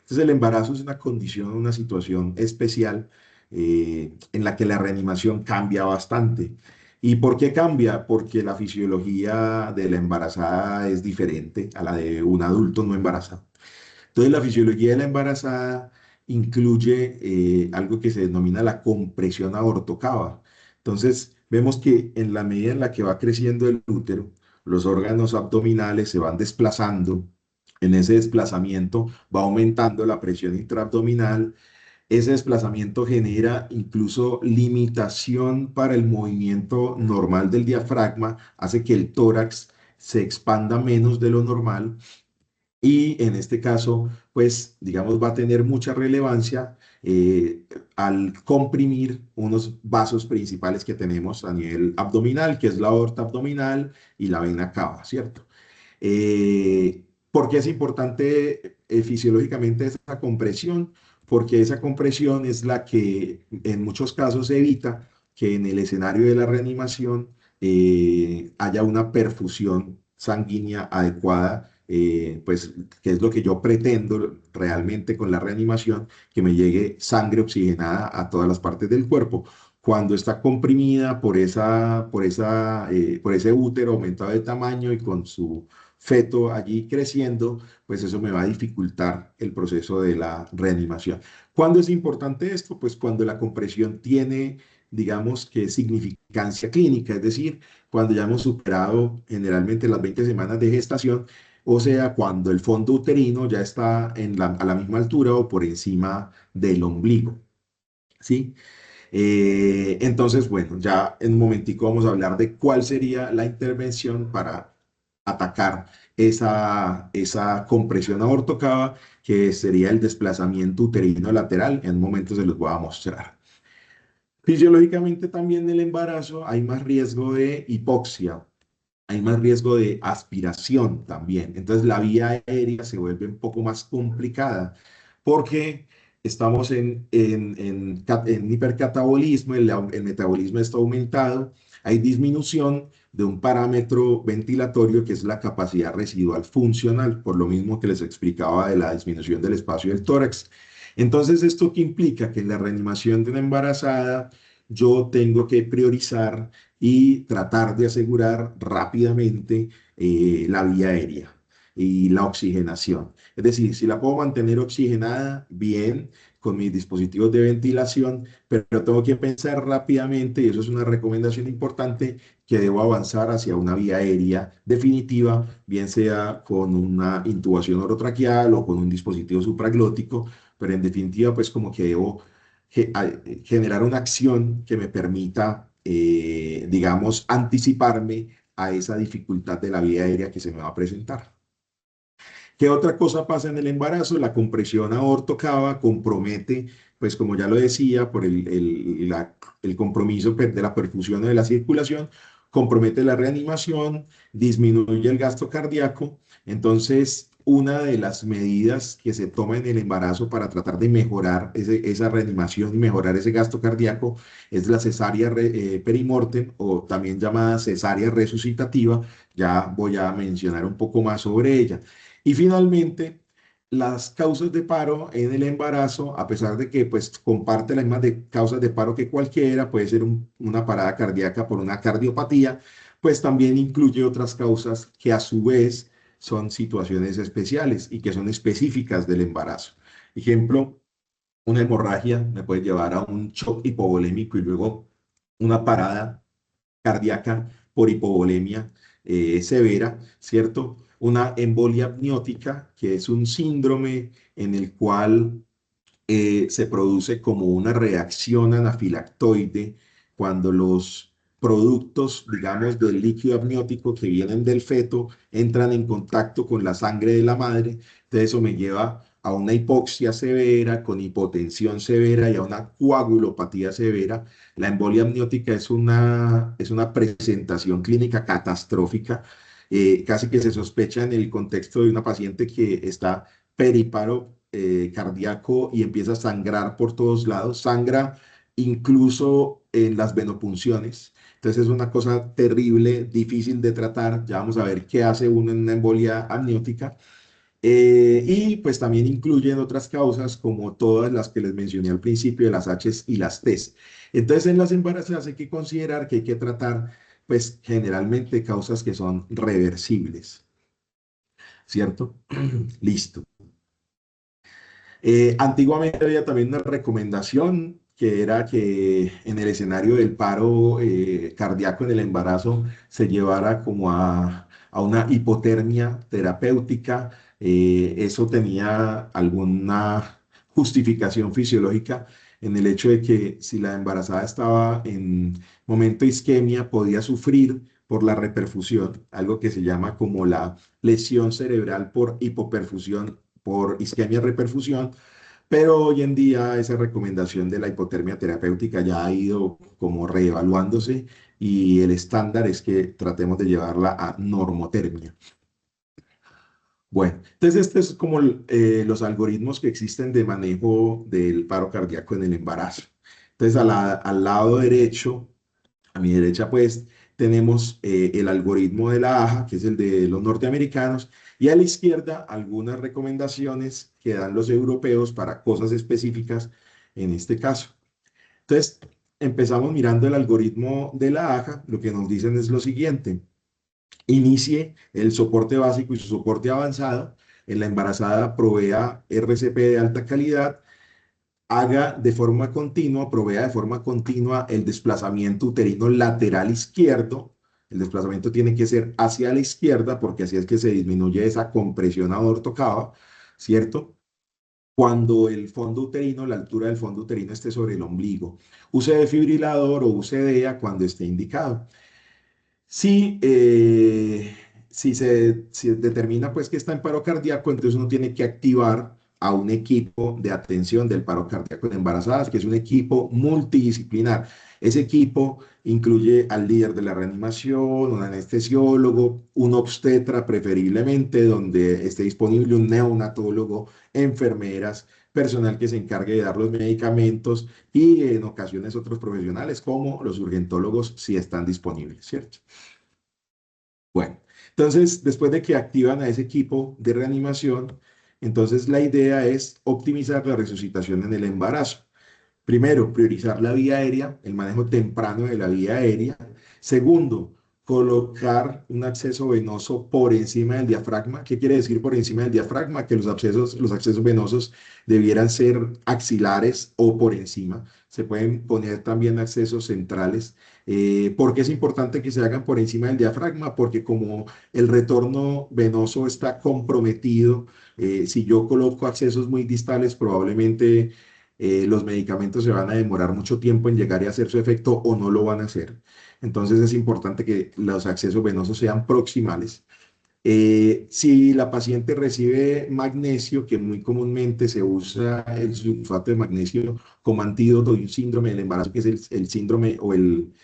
Entonces el embarazo es una condición, una situación especial en la que la reanimación cambia bastante. ¿Y por qué cambia? Porque la fisiología de la embarazada es diferente a la de un adulto no embarazado. Entonces, la fisiología de la embarazada incluye algo que se denomina la compresión aortocava. Entonces, vemos que en la medida en la que va creciendo el útero, los órganos abdominales se van desplazando. En ese desplazamiento va aumentando la presión intraabdominal. Ese desplazamiento genera incluso limitación para el movimiento normal del diafragma, hace que el tórax se expanda menos de lo normal y en este caso, pues, digamos, va a tener mucha relevancia al comprimir unos vasos principales que tenemos a nivel abdominal, que es la aorta abdominal y la vena cava, ¿cierto? ¿Por qué es importante fisiológicamente esa compresión? Porque esa compresión es la que en muchos casos evita que en el escenario de la reanimación haya una perfusión sanguínea adecuada, pues que es lo que yo pretendo realmente con la reanimación, que me llegue sangre oxigenada a todas las partes del cuerpo. Cuando está comprimida por ese útero aumentado de tamaño y con su feto allí creciendo, pues eso me va a dificultar el proceso de la reanimación. ¿Cuándo es importante esto? Pues cuando la compresión tiene, digamos, que significancia clínica, es decir, cuando ya hemos superado generalmente las 20 semanas de gestación, o sea, cuando el fondo uterino ya está a la misma altura o por encima del ombligo, ¿sí? Entonces, bueno, ya en un momentico vamos a hablar de cuál sería la intervención para atacar esa compresión aortocava, que sería el desplazamiento uterino lateral. En un momento se los voy a mostrar. Fisiológicamente también en el embarazo hay más riesgo de hipoxia, hay más riesgo de aspiración también. Entonces la vía aérea se vuelve un poco más complicada porque estamos en hipercatabolismo, el metabolismo está aumentado, hay disminución de un parámetro ventilatorio que es la capacidad residual funcional, por lo mismo que les explicaba de la disminución del espacio del tórax. Entonces, ¿esto qué implica? Que en la reanimación de una embarazada yo tengo que priorizar y tratar de asegurar rápidamente la vía aérea y la oxigenación. Es decir, si la puedo mantener oxigenada, bien, con mis dispositivos de ventilación, pero tengo que pensar rápidamente, y eso es una recomendación importante, que debo avanzar hacia una vía aérea definitiva, bien sea con una intubación orotraqueal o con un dispositivo supraglótico, pero en definitiva, pues como que debo generar una acción que me permita, digamos, anticiparme a esa dificultad de la vía aérea que se me va a presentar. ¿Qué otra cosa pasa en el embarazo? La compresión aortocava compromete, pues como ya lo decía, por el compromiso de la perfusión o de la circulación, compromete la reanimación, disminuye el gasto cardíaco. Entonces, una de las medidas que se toma en el embarazo para tratar de mejorar esa reanimación y mejorar ese gasto cardíaco es la cesárea perimortem o también llamada cesárea resucitativa. Ya voy a mencionar un poco más sobre ella. Y finalmente, las causas de paro en el embarazo, a pesar de que pues comparte las mismas causas de paro que cualquiera, puede ser una parada cardíaca por una cardiopatía, pues también incluye otras causas que a su vez son situaciones especiales y que son específicas del embarazo. Ejemplo, una hemorragia me puede llevar a un shock hipovolémico y luego una parada cardíaca por hipovolemia severa, ¿cierto? Una embolia amniótica, que es un síndrome en el cual se produce como una reacción anafilactoide cuando los productos, digamos, del líquido amniótico que vienen del feto entran en contacto con la sangre de la madre. Entonces eso me lleva a una hipoxia severa, con hipotensión severa y a una coagulopatía severa. La embolia amniótica es una presentación clínica catastrófica, casi que se sospecha en el contexto de una paciente que está periparo cardíaco y empieza a sangrar por todos lados, sangra incluso en las venopunciones. Entonces es una cosa terrible, difícil de tratar. Ya vamos a ver qué hace uno en una embolia amniótica. Y pues también incluyen otras causas como todas las que les mencioné al principio de las H's y las T's. Entonces en las embarazadas hay que considerar que hay que tratar pues generalmente causas que son reversibles, ¿cierto? Listo. Antiguamente había también una recomendación que era que en el escenario del paro cardíaco en el embarazo se llevara como a una hipotermia terapéutica. Eso tenía alguna justificación fisiológica en el hecho de que si la embarazada estaba en momento de isquemia podía sufrir por la reperfusión, algo que se llama como la lesión cerebral por hipoperfusión, por isquemia reperfusión, pero hoy en día esa recomendación de la hipotermia terapéutica ya ha ido como reevaluándose y el estándar es que tratemos de llevarla a normotermia. Bueno, entonces estos es como los algoritmos que existen de manejo del paro cardíaco en el embarazo. Entonces al lado derecho, a mi derecha, pues tenemos el algoritmo de la AJA, que es el de los norteamericanos, y a la izquierda algunas recomendaciones que dan los europeos para cosas específicas en este caso. Entonces, empezamos mirando el algoritmo de la AJA. Lo que nos dicen es lo siguiente: inicie el soporte básico y su soporte avanzado. En la embarazada provea RCP de alta calidad, haga de forma continua, provea de forma continua el desplazamiento uterino lateral izquierdo. El desplazamiento tiene que ser hacia la izquierda porque así es que se disminuye esa compresión aortocava, ¿cierto? Cuando el fondo uterino, la altura del fondo uterino esté sobre el ombligo. Use defibrilador o use DEA cuando esté indicado. Si, si determina pues que está en paro cardíaco, entonces uno tiene que activar a un equipo de atención del paro cardíaco en embarazadas, que es un equipo multidisciplinar. Ese equipo incluye al líder de la reanimación, un anestesiólogo, un obstetra preferiblemente, donde esté disponible un neonatólogo, enfermeras, personal que se encargue de dar los medicamentos y en ocasiones otros profesionales como los urgentólogos si están disponibles, ¿cierto? Bueno, entonces, después de que activan a ese equipo de reanimación, entonces la idea es optimizar la resucitación en el embarazo. Primero, priorizar la vía aérea, el manejo temprano de la vía aérea. Segundo, colocar un acceso venoso por encima del diafragma. ¿Qué quiere decir por encima del diafragma? Que los accesos venosos debieran ser axilares o por encima. Se pueden poner también accesos centrales. ¿Por qué es importante que se hagan por encima del diafragma? Porque como el retorno venoso está comprometido, si yo coloco accesos muy distales, probablemente los medicamentos se van a demorar mucho tiempo en llegar y hacer su efecto o no lo van a hacer. Entonces es importante que los accesos venosos sean proximales. Si la paciente recibe magnesio, que muy comúnmente se usa el sulfato de magnesio como antídoto de un síndrome del embarazo, que es el síndrome o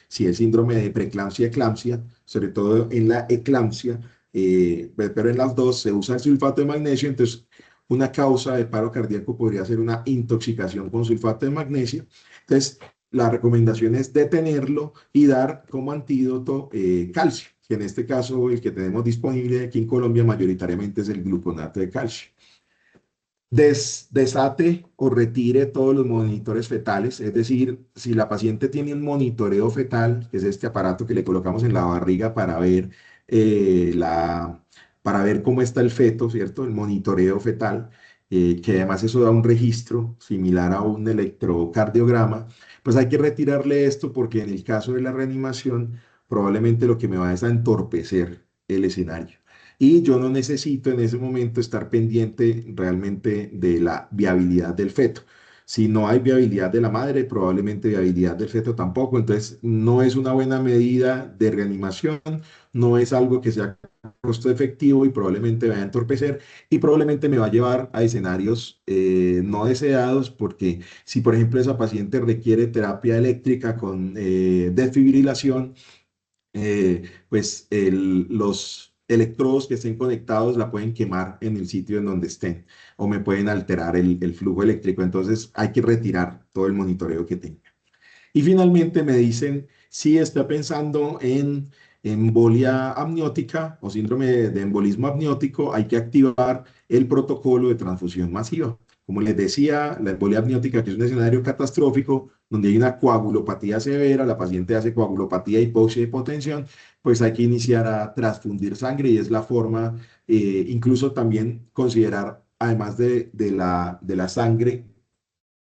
sí, el síndrome de preeclampsia-eclampsia, sobre todo en la eclampsia, pero en las dos se usa el sulfato de magnesio, entonces una causa de paro cardíaco podría ser una intoxicación con sulfato de magnesio. Entonces, la recomendación es detenerlo y dar como antídoto calcio, que en este caso el que tenemos disponible aquí en Colombia mayoritariamente es el gluconato de calcio. Desate o retire todos los monitores fetales, es decir, si la paciente tiene un monitoreo fetal, que es este aparato que le colocamos en la barriga para ver cómo está el feto, ¿cierto? El monitoreo fetal, que además eso da un registro similar a un electrocardiograma, pues hay que retirarle esto porque en el caso de la reanimación, probablemente lo que me va es a entorpecer el escenario. Y yo no necesito en ese momento estar pendiente realmente de la viabilidad del feto. Si no hay viabilidad de la madre, probablemente viabilidad del feto tampoco. Entonces, no es una buena medida de reanimación, no es algo que sea costo efectivo y probablemente me va a entorpecer y probablemente me va a llevar a escenarios no deseados porque si, por ejemplo, esa paciente requiere terapia eléctrica con desfibrilación, pues los electrodos que estén conectados la pueden quemar en el sitio en donde estén o me pueden alterar el flujo eléctrico. Entonces hay que retirar todo el monitoreo que tenga. Y finalmente me dicen si está pensando en embolia amniótica o síndrome de embolismo amniótico, hay que activar el protocolo de transfusión masiva. Como les decía, la embolia amniótica, que es un escenario catastrófico, donde hay una coagulopatía severa, la paciente hace coagulopatía, hipoxia, hipotensión, pues hay que iniciar a transfundir sangre y es la forma, incluso también considerar, además de la sangre,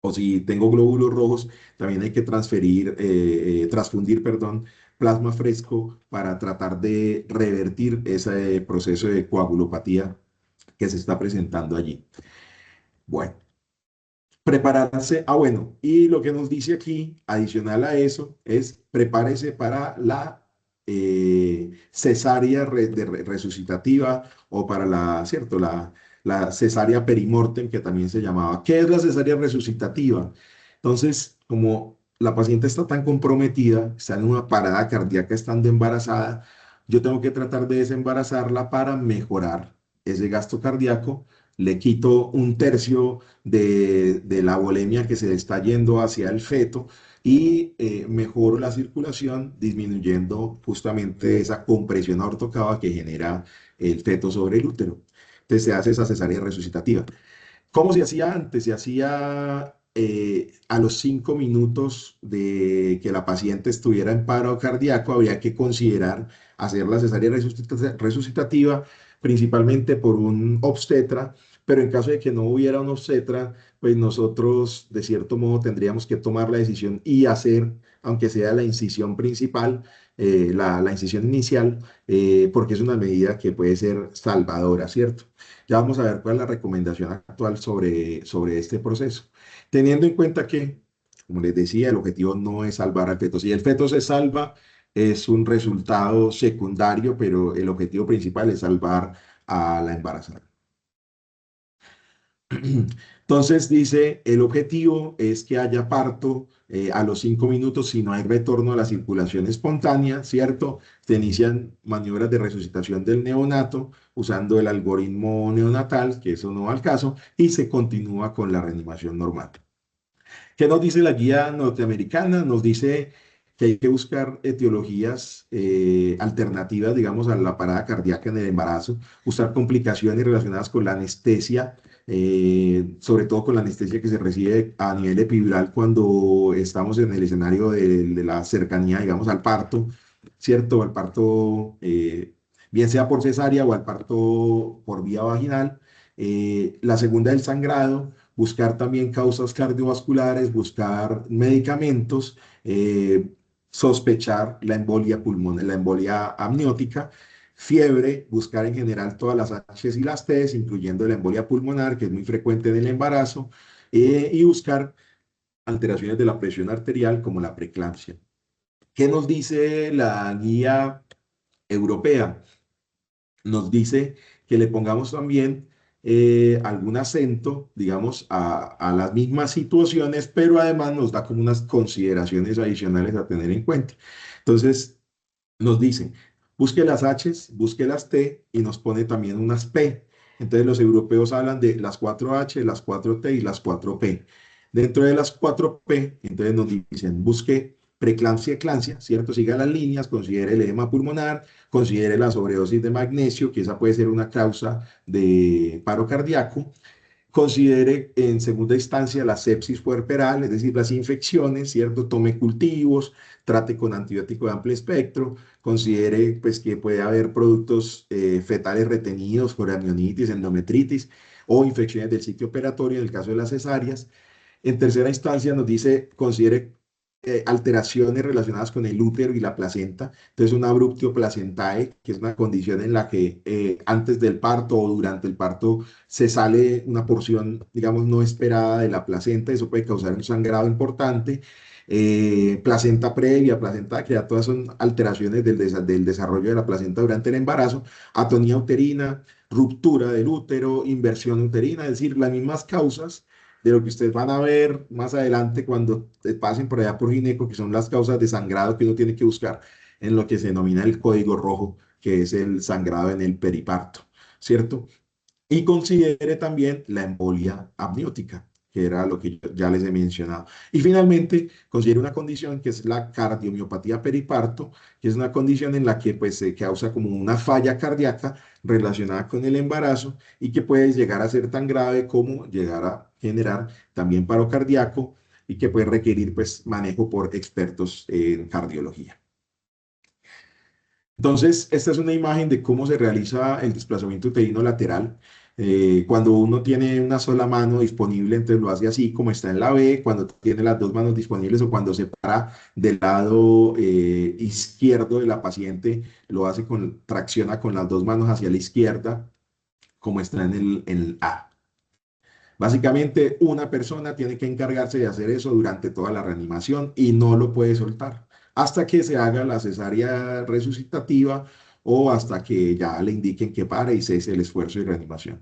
o si tengo glóbulos rojos, también hay que transfundir, perdón, plasma fresco para tratar de revertir ese proceso de coagulopatía que se está presentando allí. Bueno, prepararse, bueno, y lo que nos dice aquí, adicional a eso, es prepárese para la cesárea resucitativa o para ¿cierto? La cesárea perimortem, que también se llamaba. ¿Qué es la cesárea resucitativa? Entonces, como la paciente está tan comprometida, está en una parada cardíaca estando embarazada, yo tengo que tratar de desembarazarla para mejorar ese gasto cardíaco. Le quito un tercio de la volemia que se está yendo hacia el feto y mejoro la circulación disminuyendo justamente esa compresión aortocava que genera el feto sobre el útero. Entonces se hace esa cesárea resucitativa. ¿Cómo se hacía antes? Se hacía a los 5 minutos de que la paciente estuviera en paro cardíaco, había que considerar hacer la cesárea resucitativa, principalmente por un obstetra, pero en caso de que no hubiera un obstetra, pues nosotros de cierto modo tendríamos que tomar la decisión y hacer, aunque sea la incisión principal, la incisión inicial, porque es una medida que puede ser salvadora, ¿cierto? Ya vamos a ver cuál es la recomendación actual sobre este proceso. Teniendo en cuenta que, como les decía, el objetivo no es salvar al feto. Si el feto se salva, es un resultado secundario, pero el objetivo principal es salvar a la embarazada. Entonces dice, el objetivo es que haya parto a los 5 minutos si no hay retorno a la circulación espontánea, ¿cierto? Se inician maniobras de resucitación del neonato usando el algoritmo neonatal, que eso no va al caso, y se continúa con la reanimación normal. ¿Qué nos dice la guía norteamericana? Nos dice que hay que buscar etiologías alternativas, digamos, a la parada cardíaca en el embarazo, usar complicaciones relacionadas con la anestesia, sobre todo con la anestesia que se recibe a nivel epidural cuando estamos en el escenario de la cercanía, digamos, al parto, ¿cierto? Al parto, bien sea por cesárea o al parto por vía vaginal. La segunda, el sangrado, buscar también causas cardiovasculares, buscar medicamentos, sospechar la embolia pulmonar, la embolia amniótica, fiebre, buscar en general todas las H's y las T's, incluyendo la embolia pulmonar, que es muy frecuente en el embarazo, y buscar alteraciones de la presión arterial como la preeclampsia. ¿Qué nos dice la guía europea? Nos dice que le pongamos también algún acento, digamos, a las mismas situaciones, pero además nos da como unas consideraciones adicionales a tener en cuenta. Entonces, nos dice, busque las H's, busque las T y nos pone también unas P. Entonces los europeos hablan de las 4H, las 4T y las 4P. Dentro de las 4P, entonces nos dicen, busque preeclampsia, eclampsia, ¿cierto? Siga las líneas, considere el edema pulmonar, considere la sobredosis de magnesio, que esa puede ser una causa de paro cardíaco. Considere en segunda instancia la sepsis puerperal, es decir, las infecciones, ¿cierto? Tome cultivos, trate con antibiótico de amplio espectro, considere pues que puede haber productos fetales retenidos por amnionitis, endometritis o infecciones del sitio operatorio en el caso de las cesáreas. En tercera instancia nos dice, considere alteraciones relacionadas con el útero y la placenta. Entonces, una abruptio placentae, que es una condición en la que antes del parto o durante el parto se sale una porción, digamos, no esperada de la placenta. Eso puede causar un sangrado importante. Placenta previa, placenta que ya todas son alteraciones del desarrollo de la placenta durante el embarazo. Atonía uterina, ruptura del útero, inversión uterina, es decir, las mismas causas de lo que ustedes van a ver más adelante cuando pasen por allá por gineco, que son las causas de sangrado que uno tiene que buscar en lo que se denomina el código rojo, que es el sangrado en el periparto, ¿cierto? Y considere también la embolia amniótica. que era lo que ya les he mencionado. Y finalmente, considero una condición que es la cardiomiopatía periparto, que es una condición en la que pues, se causa como una falla cardíaca relacionada con el embarazo y que puede llegar a ser tan grave como llegar a generar también paro cardíaco y que puede requerir pues, manejo por expertos en cardiología. Entonces, esta es una imagen de cómo se realiza el desplazamiento uterino lateral. Cuando uno tiene una sola mano disponible, entonces lo hace así como está en la B, cuando tiene las dos manos disponibles o cuando se para del lado izquierdo de la paciente, lo hace con, tracciona con las dos manos hacia la izquierda, como está en el A. Básicamente, una persona tiene que encargarse de hacer eso durante toda la reanimación y no lo puede soltar hasta que se haga la cesárea resucitativa o hasta que ya le indiquen que pare y cese el esfuerzo de reanimación.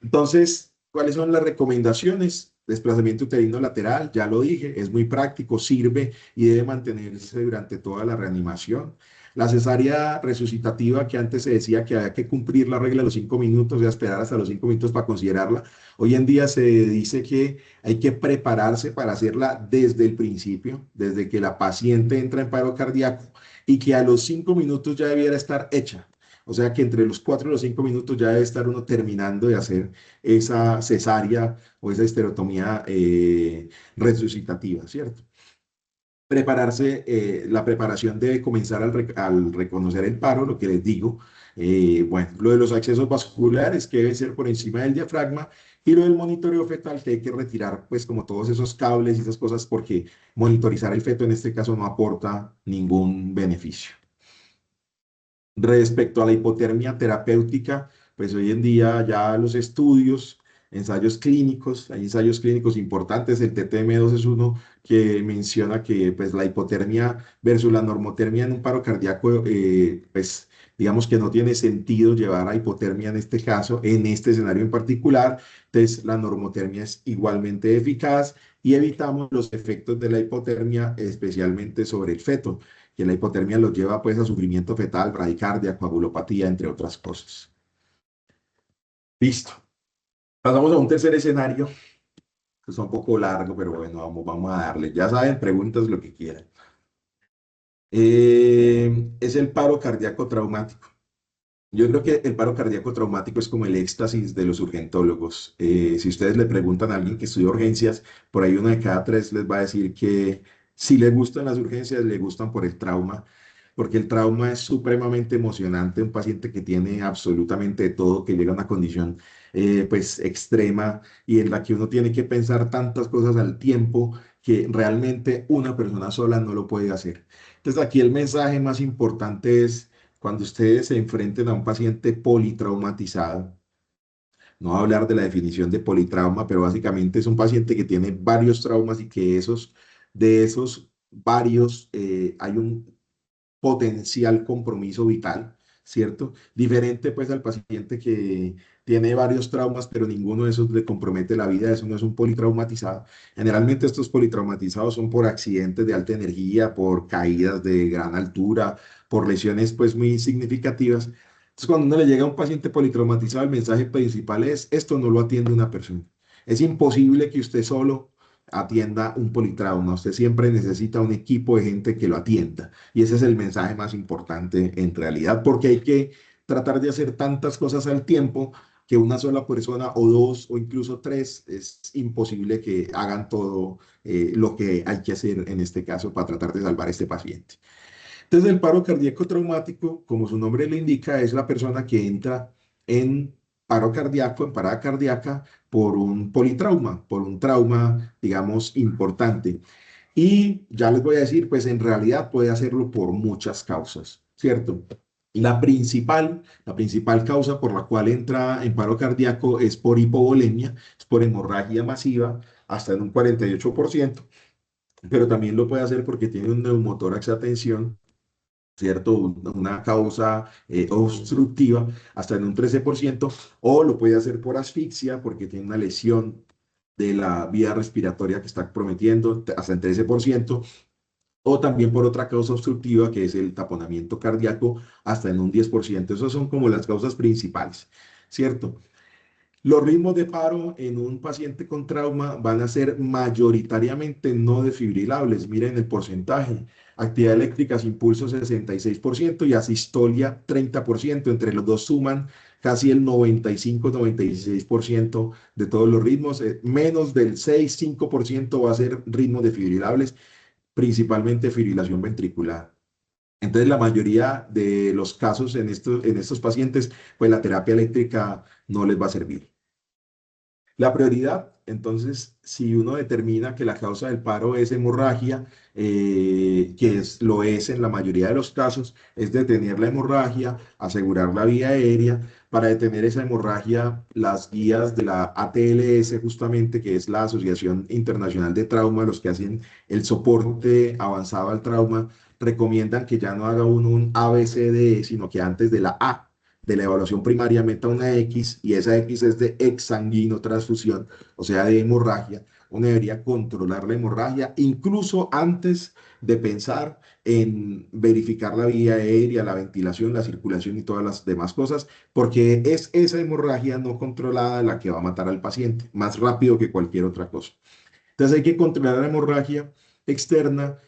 Entonces, ¿cuáles son las recomendaciones? Desplazamiento uterino lateral, ya lo dije, es muy práctico, sirve y debe mantenerse durante toda la reanimación. La cesárea resucitativa, que antes se decía que había que cumplir la regla de los 5 minutos, y esperar hasta los 5 minutos para considerarla. Hoy en día se dice que hay que prepararse para hacerla desde el principio, desde que la paciente entra en paro cardíaco y que a los 5 minutos ya debiera estar hecha. O sea que entre los 4 y los 5 minutos ya debe estar uno terminando de hacer esa cesárea o esa esterotomía resucitativa, ¿cierto? Prepararse, la preparación debe comenzar al reconocer el paro, lo que les digo. Bueno, lo de los accesos vasculares que debe ser por encima del diafragma y lo del monitoreo fetal que hay que retirar, pues como todos esos cables y esas cosas, porque monitorizar el feto en este caso no aporta ningún beneficio. Respecto a la hipotermia terapéutica, pues hoy en día ya los estudios, ensayos clínicos, hay ensayos clínicos importantes, el TTM2 es uno que menciona que pues la hipotermia versus la normotermia en un paro cardíaco, pues digamos que no tiene sentido llevar a hipotermia en este caso, en este escenario en particular, entonces la normotermia es igualmente eficaz y evitamos los efectos de la hipotermia, especialmente sobre el feto que la hipotermia los lleva pues a sufrimiento fetal, bradicardia, coagulopatía, entre otras cosas. Listo. Pasamos a un tercer escenario, que es un poco largo, pero bueno, vamos a darle. Ya saben, preguntas lo que quieran. Es el paro cardíaco traumático. Yo creo que el paro cardíaco traumático es como el éxtasis de los urgentólogos. Si ustedes le preguntan a alguien que estudia urgencias, por ahí uno de cada tres les va a decir que si le gustan las urgencias, le gustan por el trauma, porque el trauma es supremamente emocionante. Un paciente que tiene absolutamente todo, que llega a una condición pues extrema y en la que uno tiene que pensar tantas cosas al tiempo que realmente una persona sola no lo puede hacer. Entonces aquí el mensaje más importante es cuando ustedes se enfrenten a un paciente politraumatizado, no voy a hablar de la definición de politrauma, pero básicamente es un paciente que tiene varios traumas y que de esos varios hay un potencial compromiso vital, ¿cierto? Diferente pues al paciente que tiene varios traumas, pero ninguno de esos le compromete la vida, eso no es un politraumatizado. Generalmente estos politraumatizados son por accidentes de alta energía, por caídas de gran altura, por lesiones pues muy significativas. Entonces cuando uno le llega a un paciente politraumatizado, el mensaje principal es, esto no lo atiende una persona. Es imposible que usted solo atienda un politrauma. Usted siempre necesita un equipo de gente que lo atienda. Y ese es el mensaje más importante en realidad, porque hay que tratar de hacer tantas cosas al tiempo que una sola persona o dos o incluso tres es imposible que hagan todo lo que hay que hacer en este caso para tratar de salvar a este paciente. Entonces, el paro cardíaco traumático, como su nombre le indica, es la persona que entra en paro cardíaco, en parada cardíaca, por un politrauma, por un trauma, digamos, importante. Y ya les voy a decir, pues en realidad puede hacerlo por muchas causas, ¿cierto? La principal causa por la cual entra en paro cardíaco es por hipovolemia, es por hemorragia masiva, hasta en un 48%, pero también lo puede hacer porque tiene un neumotórax a tensión, ¿cierto? Una causa obstructiva hasta en un 13%, o lo puede hacer por asfixia porque tiene una lesión de la vía respiratoria que está prometiendo hasta en 13%, o también por otra causa obstructiva que es el taponamiento cardíaco hasta en un 10%. Esas son como las causas principales, ¿cierto? Los ritmos de paro en un paciente con trauma van a ser mayoritariamente no desfibrilables. Miren el porcentaje. Actividad eléctrica sin pulso 66% y asistolia 30%. Entre los dos suman casi el 95-96% de todos los ritmos. Menos del 6-5% va a ser ritmos desfibrilables, principalmente fibrilación ventricular. Entonces, la mayoría de los casos en estos pacientes, pues la terapia eléctrica no les va a servir. La prioridad, entonces, si uno determina que la causa del paro es hemorragia, lo es en la mayoría de los casos, es detener la hemorragia, asegurar la vía aérea. Para detener esa hemorragia, las guías de la ATLS, justamente, que es la Asociación Internacional de Trauma, los que hacen el soporte avanzado al trauma, recomiendan que ya no haga uno un ABCD, sino que antes de la A de la evaluación primaria meta una X y esa X es de exsanguino transfusión, o sea, de hemorragia. Uno debería controlar la hemorragia incluso antes de pensar en verificar la vía aérea, la ventilación, la circulación y todas las demás cosas, porque es esa hemorragia no controlada la que va a matar al paciente más rápido que cualquier otra cosa. Entonces hay que controlar la hemorragia externa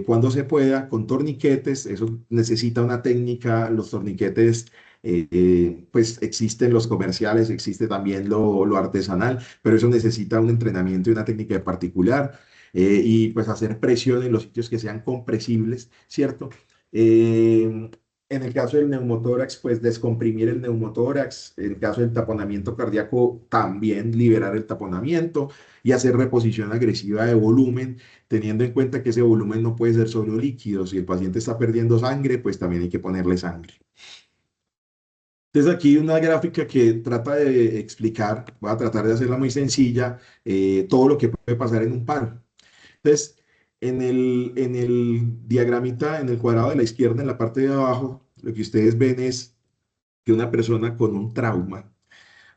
cuando se pueda con torniquetes. Eso necesita una técnica. Los torniquetes, pues existen los comerciales, existe también lo artesanal, pero eso necesita un entrenamiento y una técnica en particular. Y pues hacer presión en los sitios que sean compresibles, ¿cierto? En el caso del neumotórax, pues descomprimir el neumotórax. En el caso del taponamiento cardíaco, también liberar el taponamiento y hacer reposición agresiva de volumen, teniendo en cuenta que ese volumen no puede ser solo líquido. Si el paciente está perdiendo sangre, pues también hay que ponerle sangre. Entonces aquí una gráfica que trata de explicar, voy a tratar de hacerla muy sencilla, todo lo que puede pasar en un paro. Entonces, en el diagramita, en el cuadrado de la izquierda, en la parte de abajo, lo que ustedes ven es que una persona con un trauma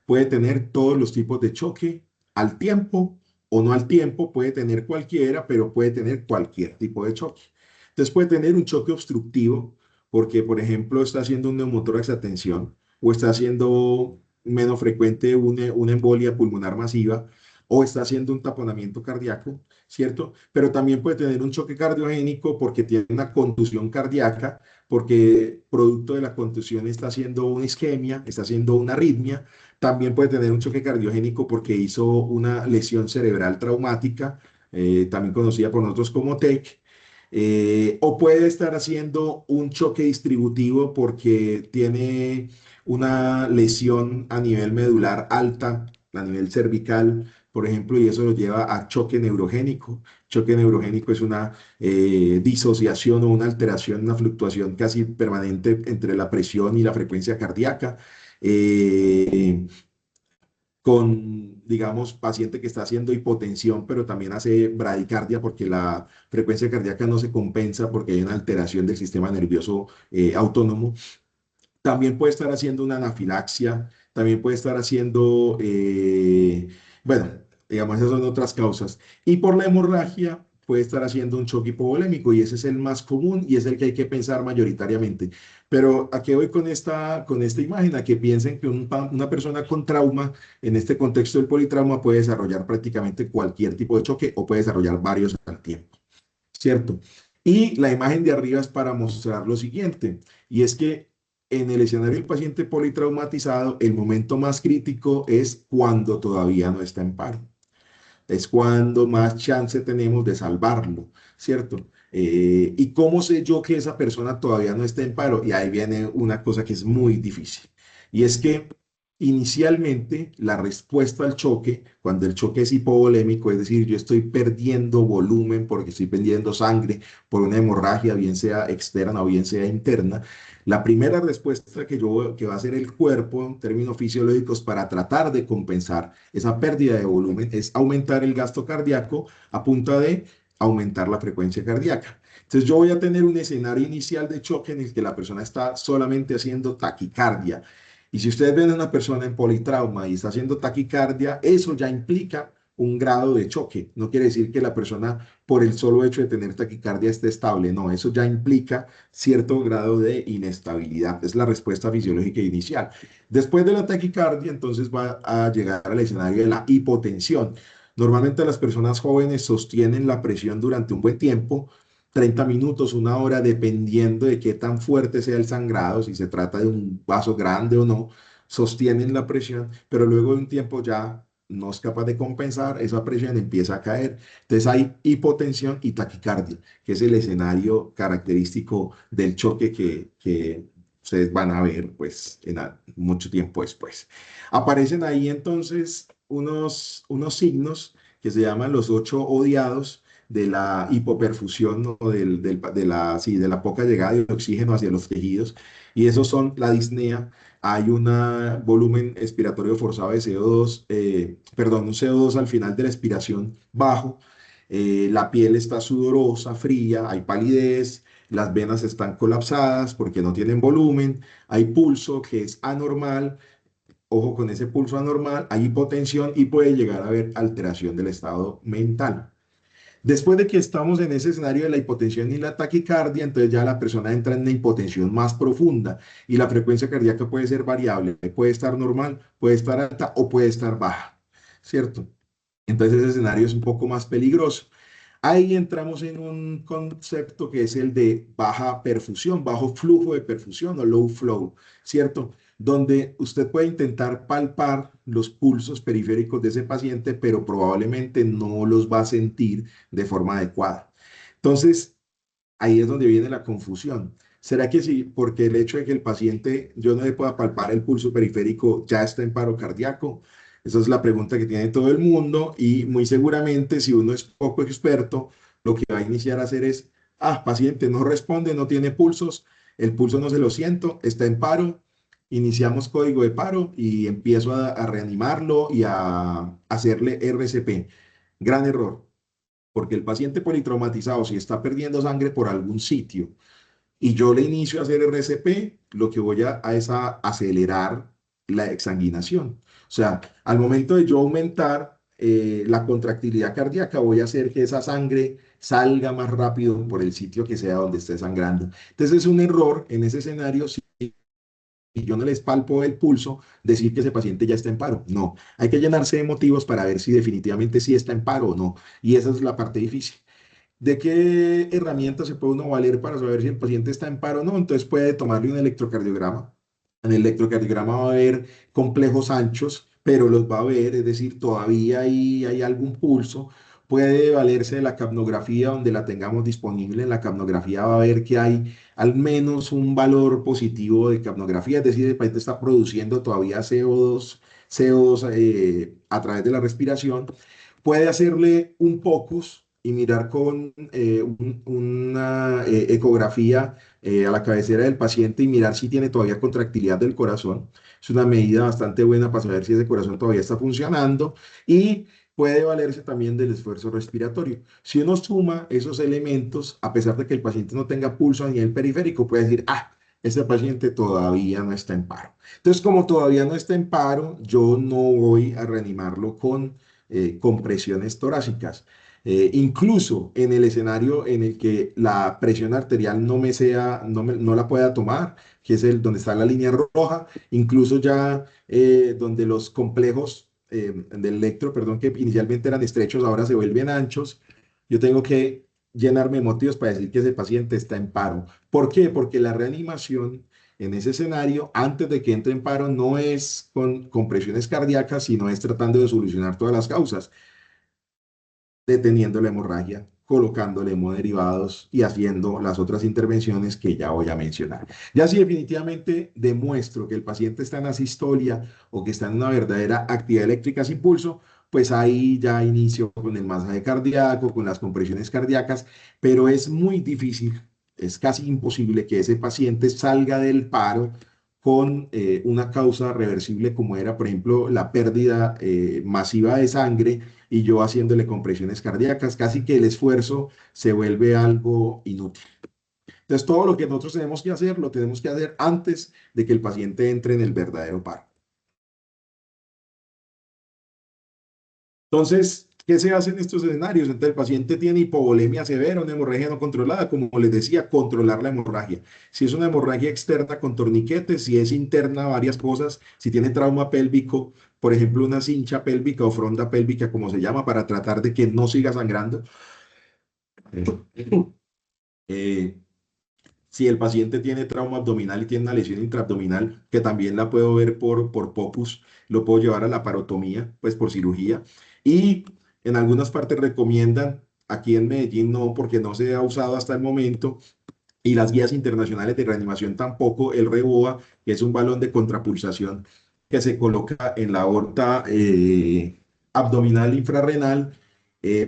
puede tener todos los tipos de choque al tiempo o no al tiempo, puede tener cualquiera, pero puede tener cualquier tipo de choque. Entonces puede tener un choque obstructivo porque, por ejemplo, está haciendo un neumotórax a tensión o está haciendo menos frecuente una embolia pulmonar masiva o está haciendo un taponamiento cardíaco, ¿cierto? Pero también puede tener un choque cardiogénico porque tiene una contusión cardíaca, porque producto de la contusión está haciendo una isquemia, está haciendo una arritmia. También puede tener un choque cardiogénico porque hizo una lesión cerebral traumática, también conocida por nosotros como TEC, o puede estar haciendo un choque distributivo porque tiene una lesión a nivel medular alta, a nivel cervical, por ejemplo, y eso lo lleva a choque neurogénico. Choque neurogénico es una disociación o una alteración, una fluctuación casi permanente entre la presión y la frecuencia cardíaca. Eh, con, digamos, paciente que está haciendo hipotensión, pero también hace bradicardia porque la frecuencia cardíaca no se compensa porque hay una alteración del sistema nervioso autónomo. También puede estar haciendo una anafilaxia, también puede estar haciendo, bueno, digamos, esas son otras causas. Y por la hemorragia puede estar haciendo un choque hipovolémico y ese es el más común y es el que hay que pensar mayoritariamente. Pero ¿a qué voy con esta imagen? A que piensen que una persona con trauma, en este contexto del politrauma, puede desarrollar prácticamente cualquier tipo de choque o puede desarrollar varios al tiempo, ¿cierto? Y la imagen de arriba es para mostrar lo siguiente, y es que en el escenario del paciente politraumatizado, el momento más crítico es cuando todavía no está en paro. Es cuando más chance tenemos de salvarlo, ¿cierto? ¿Y cómo sé yo que esa persona todavía no está en paro? Y ahí viene una cosa que es muy difícil. Y es que inicialmente la respuesta al choque, cuando el choque es hipovolémico, es decir, yo estoy perdiendo volumen porque estoy perdiendo sangre por una hemorragia, bien sea externa o bien sea interna, la primera respuesta que va a hacer el cuerpo en términos fisiológicos para tratar de compensar esa pérdida de volumen es aumentar el gasto cardíaco a punta de aumentar la frecuencia cardíaca. Entonces yo voy a tener un escenario inicial de choque en el que la persona está solamente haciendo taquicardia. Y si ustedes ven a una persona en politrauma y está haciendo taquicardia, eso ya implica un grado de choque. No quiere decir que la persona, por el solo hecho de tener taquicardia, esté estable. No, eso ya implica cierto grado de inestabilidad. Es la respuesta fisiológica inicial. Después de la taquicardia, entonces va a llegar al escenario de la hipotensión. Normalmente las personas jóvenes sostienen la presión durante un buen tiempo, 30 minutos, una hora, dependiendo de qué tan fuerte sea el sangrado, si se trata de un vaso grande o no, sostienen la presión, pero luego de un tiempo ya no es capaz de compensar, esa presión empieza a caer. Entonces hay hipotensión y taquicardia, que es el escenario característico del choque que ustedes van a ver pues mucho tiempo después. Aparecen ahí entonces unos signos que se llaman los 8 odiados de la hipoperfusión o sí, de la poca llegada de oxígeno hacia los tejidos. Y esos son la disnea, hay un volumen expiratorio forzado de CO2, perdón, un CO2 al final de la expiración bajo, la piel está sudorosa, fría, hay palidez, las venas están colapsadas porque no tienen volumen, hay pulso que es anormal, ojo con ese pulso anormal, hay hipotensión y puede llegar a haber alteración del estado mental. Después de que estamos en ese escenario de la hipotensión y la taquicardia, entonces ya la persona entra en una hipotensión más profunda y la frecuencia cardíaca puede ser variable, puede estar normal, puede estar alta o puede estar baja, ¿cierto? Entonces ese escenario es un poco más peligroso. Ahí entramos en un concepto que es el de baja perfusión, bajo flujo de perfusión o low flow, ¿cierto? Donde usted puede intentar palpar los pulsos periféricos de ese paciente, pero probablemente no los va a sentir de forma adecuada. Entonces, ahí es donde viene la confusión. ¿Será que sí? Porque el hecho de que el paciente, yo no le pueda palpar el pulso periférico, ya está en paro cardíaco. Esa es la pregunta que tiene todo el mundo y muy seguramente si uno es poco experto, lo que va a iniciar a hacer es, paciente no responde, no tiene pulsos, el pulso no se lo siento, está en paro, iniciamos código de paro y empiezo a reanimarlo y a hacerle RCP. Gran error, porque el paciente politraumatizado, si está perdiendo sangre por algún sitio y yo le inicio a hacer RCP, lo que voy a es a acelerar la exsanguinación. O sea, al momento de yo aumentar la contractilidad cardíaca, voy a hacer que esa sangre salga más rápido por el sitio que sea donde esté sangrando. Entonces es un error en ese escenario si yo no les palpo el pulso, decir que ese paciente ya está en paro. No, hay que llenarse de motivos para ver si definitivamente sí está en paro o no. Y esa es la parte difícil. ¿De qué herramienta se puede uno valer para saber si el paciente está en paro o no? Entonces puede tomarle un electrocardiograma. En el electrocardiograma va a haber complejos anchos, pero los va a ver, es decir, todavía hay algún pulso. Puede valerse de la capnografía donde la tengamos disponible. En la capnografía va a ver que hay al menos un valor positivo de capnografía, es decir, el paciente está produciendo todavía CO2 a través de la respiración. Puede hacerle un POCUS y mirar con una ecografía a la cabecera del paciente y mirar si tiene todavía contractilidad del corazón. Es una medida bastante buena para saber si ese corazón todavía está funcionando y puede valerse también del esfuerzo respiratorio. Si uno suma esos elementos, a pesar de que el paciente no tenga pulso a nivel periférico, puede decir, ese paciente todavía no está en paro. Entonces, como todavía no está en paro, yo no voy a reanimarlo con compresiones torácicas. Incluso en el escenario en el que la presión arterial no la pueda tomar, que es el donde está la línea roja, incluso ya donde los complejos del electro, perdón, que inicialmente eran estrechos, ahora se vuelven anchos, yo tengo que llenarme de motivos para decir que ese paciente está en paro. ¿Por qué? Porque la reanimación en ese escenario, antes de que entre en paro, no es con compresiones cardíacas, sino es tratando de solucionar todas las causas, deteniendo la hemorragia, colocándole hemoderivados y haciendo las otras intervenciones que ya voy a mencionar. Ya si definitivamente demuestro que el paciente está en asistolia o que está en una verdadera actividad eléctrica sin pulso, pues ahí ya inicio con el masaje cardíaco, con las compresiones cardíacas, pero es muy difícil, es casi imposible que ese paciente salga del paro con una causa reversible como era, por ejemplo, la pérdida masiva de sangre y yo haciéndole compresiones cardíacas, casi que el esfuerzo se vuelve algo inútil. Entonces, todo lo que nosotros tenemos que hacer, lo tenemos que hacer antes de que el paciente entre en el verdadero paro. Entonces, ¿qué se hace en estos escenarios? Entonces, el paciente tiene hipovolemia severa, una hemorragia no controlada, como les decía, controlar la hemorragia. Si es una hemorragia externa con torniquetes, si es interna, varias cosas, si tiene trauma pélvico, por ejemplo, una cincha pélvica o fronda pélvica, como se llama, para tratar de que no siga sangrando. Eh, si el paciente tiene trauma abdominal y tiene una lesión intraabdominal, que también la puedo ver por POPUS, lo puedo llevar a la parotomía, pues por cirugía. Y en algunas partes recomiendan, aquí en Medellín no, porque no se ha usado hasta el momento, y las guías internacionales de reanimación tampoco, el REBOA, que es un balón de contrapulsación que se coloca en la aorta abdominal infrarrenal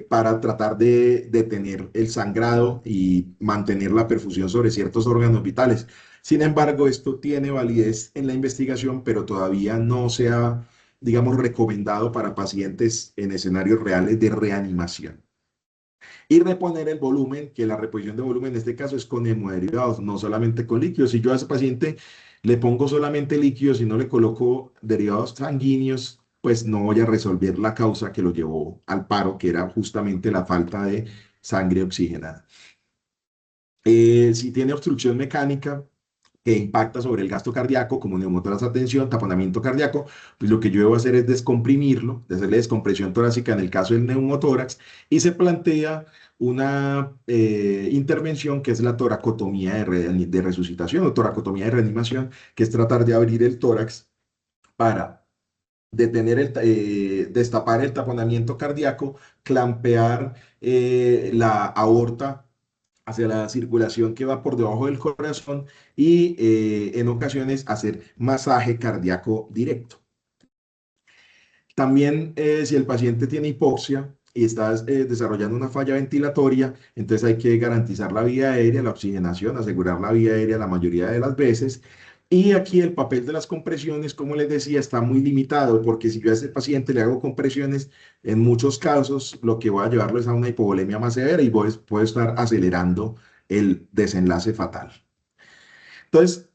para tratar de detener el sangrado y mantener la perfusión sobre ciertos órganos vitales. Sin embargo, esto tiene validez en la investigación, pero todavía no se ha, digamos, recomendado para pacientes en escenarios reales de reanimación. Y reponer el volumen, que la reposición de volumen en este caso es con hemoderivados, no solamente con líquidos. Si yo a ese paciente le pongo solamente líquidos y no le coloco derivados sanguíneos, pues no voy a resolver la causa que lo llevó al paro, que era justamente la falta de sangre oxigenada. Si tiene obstrucción mecánica, que impacta sobre el gasto cardíaco, como neumotórax tensión, taponamiento cardíaco, pues lo que yo debo hacer es descomprimirlo, de hacerle descompresión torácica en el caso del neumotórax, y se plantea una intervención que es la toracotomía de resucitación o toracotomía de reanimación, que es tratar de abrir el tórax para destapar el taponamiento cardíaco, clampear la aorta hacia la circulación que va por debajo del corazón y en ocasiones hacer masaje cardíaco directo. También si el paciente tiene hipoxia y está desarrollando una falla ventilatoria, entonces hay que garantizar la vía aérea, la oxigenación, asegurar la vía aérea la mayoría de las veces. Y aquí el papel de las compresiones, como les decía, está muy limitado, porque si yo a ese paciente le hago compresiones, en muchos casos lo que voy a llevarlo es a una hipovolemia más severa y puedo estar acelerando el desenlace fatal. Entonces,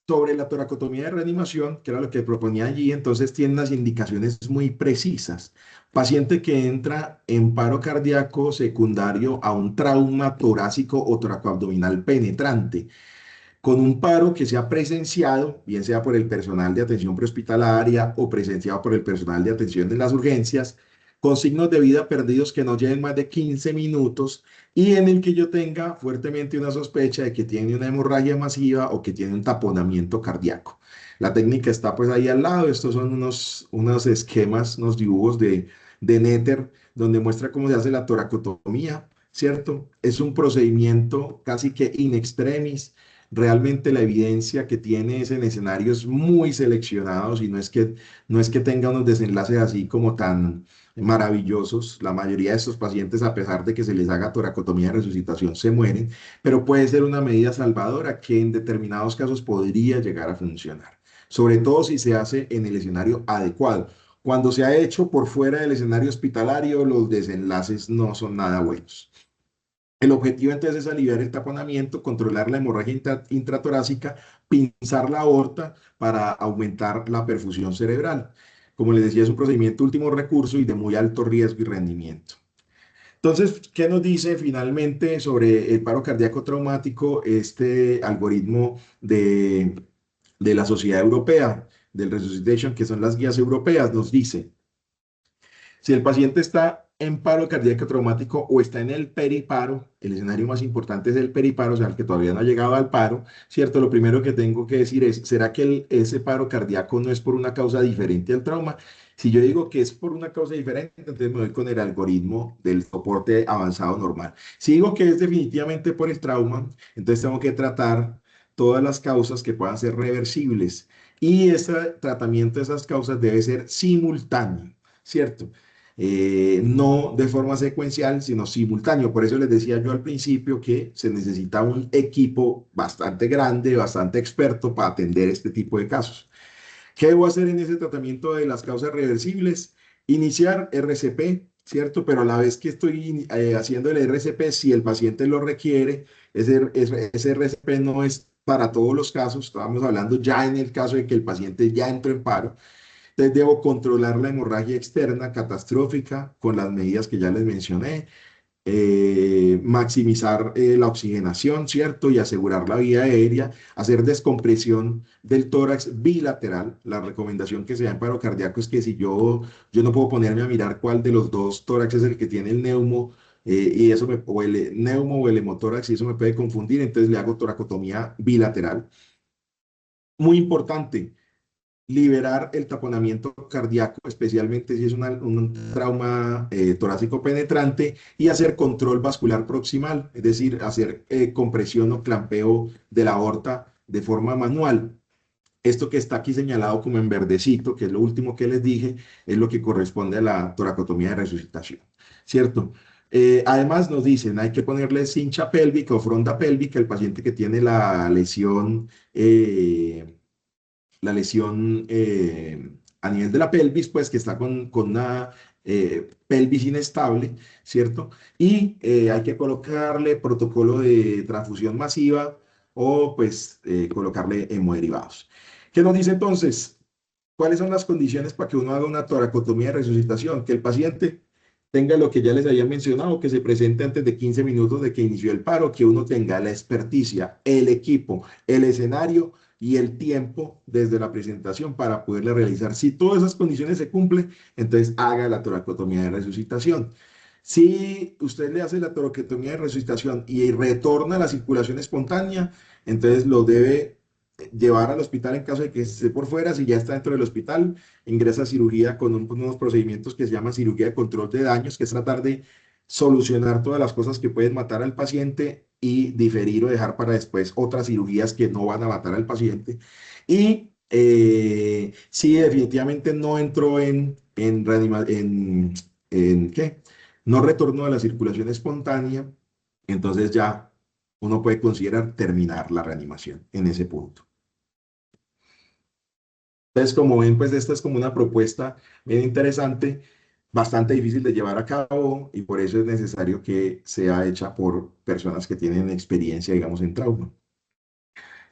sobre la toracotomía de reanimación, que era lo que proponía allí, entonces tiene unas indicaciones muy precisas. Paciente que entra en paro cardíaco secundario a un trauma torácico o toracoabdominal penetrante, con un paro que sea presenciado, bien sea por el personal de atención prehospitalaria o presenciado por el personal de atención de las urgencias, con signos de vida perdidos que no lleven más de 15 minutos y en el que yo tenga fuertemente una sospecha de que tiene una hemorragia masiva o que tiene un taponamiento cardíaco. La técnica está pues ahí al lado. Estos son unos esquemas, unos dibujos de Netter, donde muestra cómo se hace la toracotomía, ¿cierto? Es un procedimiento casi que in extremis. Realmente la evidencia que tiene es en escenarios muy seleccionados y no es que tenga unos desenlaces así como tan maravillosos. La mayoría de estos pacientes, a pesar de que se les haga toracotomía de resucitación, se mueren, pero puede ser una medida salvadora que en determinados casos podría llegar a funcionar, sobre todo si se hace en el escenario adecuado. Cuando se ha hecho por fuera del escenario hospitalario, los desenlaces no son nada buenos. El objetivo entonces es aliviar el taponamiento, controlar la hemorragia intratorácica, pinzar la aorta para aumentar la perfusión cerebral. Como les decía, es un procedimiento último recurso y de muy alto riesgo y rendimiento. Entonces, ¿qué nos dice finalmente sobre el paro cardíaco traumático este algoritmo de la Sociedad Europea del Resuscitation, que son las guías europeas? Nos dice, si el paciente está en paro cardíaco traumático o está en el periparo, el escenario más importante es el periparo, o sea, el que todavía no ha llegado al paro, ¿cierto? Lo primero que tengo que decir es, ¿será que ese paro cardíaco no es por una causa diferente al trauma? Si yo digo que es por una causa diferente, entonces me voy con el algoritmo del soporte avanzado normal. Si digo que es definitivamente por el trauma, entonces tengo que tratar todas las causas que puedan ser reversibles. Y ese tratamiento de esas causas debe ser simultáneo, ¿cierto? No de forma secuencial, sino simultáneo. Por eso les decía yo al principio que se necesita un equipo bastante grande, bastante experto para atender este tipo de casos. ¿Qué debo hacer en ese tratamiento de las causas reversibles? Iniciar RCP, ¿cierto? Pero a la vez que estoy haciendo el RCP, si el paciente lo requiere, ese RCP no es para todos los casos. Estábamos hablando ya en el caso de que el paciente ya entró en paro. Entonces debo controlar la hemorragia externa catastrófica con las medidas que ya les mencioné, maximizar la oxigenación, ¿cierto? Y asegurar la vía aérea, hacer descompresión del tórax bilateral. La recomendación que se da en paro cardíaco es que si yo no puedo ponerme a mirar cuál de los dos tórax es el que tiene el neumo, y eso o el neumo o el hemotórax, y eso me puede confundir, entonces le hago toracotomía bilateral. Muy importante, liberar el taponamiento cardíaco, especialmente si es un trauma torácico penetrante, y hacer control vascular proximal, es decir, hacer compresión o clampeo de la aorta de forma manual. Esto que está aquí señalado como en verdecito, que es lo último que les dije, es lo que corresponde a la toracotomía de resucitación, ¿cierto? Además nos dicen, hay que ponerle cincha pélvica o fronda pélvica al paciente que tiene la lesión a nivel de la pelvis, pues que está con una pelvis inestable, ¿cierto? Y hay que colocarle protocolo de transfusión masiva o pues colocarle hemoderivados. ¿Qué nos dice entonces? ¿Cuáles son las condiciones para que uno haga una toracotomía de resucitación? Que el paciente tenga lo que ya les había mencionado, que se presente antes de 15 minutos de que inició el paro, que uno tenga la experticia, el equipo, el escenario y el tiempo desde la presentación para poderle realizar. Si todas esas condiciones se cumplen, entonces haga la toracotomía de resucitación. Si usted le hace la toracotomía de resucitación y retorna a la circulación espontánea, entonces lo debe llevar al hospital en caso de que esté por fuera. Si ya está dentro del hospital, ingresa a cirugía con unos procedimientos que se llaman cirugía de control de daños, que es tratar de solucionar todas las cosas que pueden matar al paciente y diferir o dejar para después otras cirugías que no van a matar al paciente. Y si definitivamente no entró en ¿qué? No retornó a la circulación espontánea, entonces ya uno puede considerar terminar la reanimación en ese punto. Entonces, como ven, pues esta es como una propuesta bien interesante, bastante difícil de llevar a cabo y por eso es necesario que sea hecha por personas que tienen experiencia, digamos, en trauma.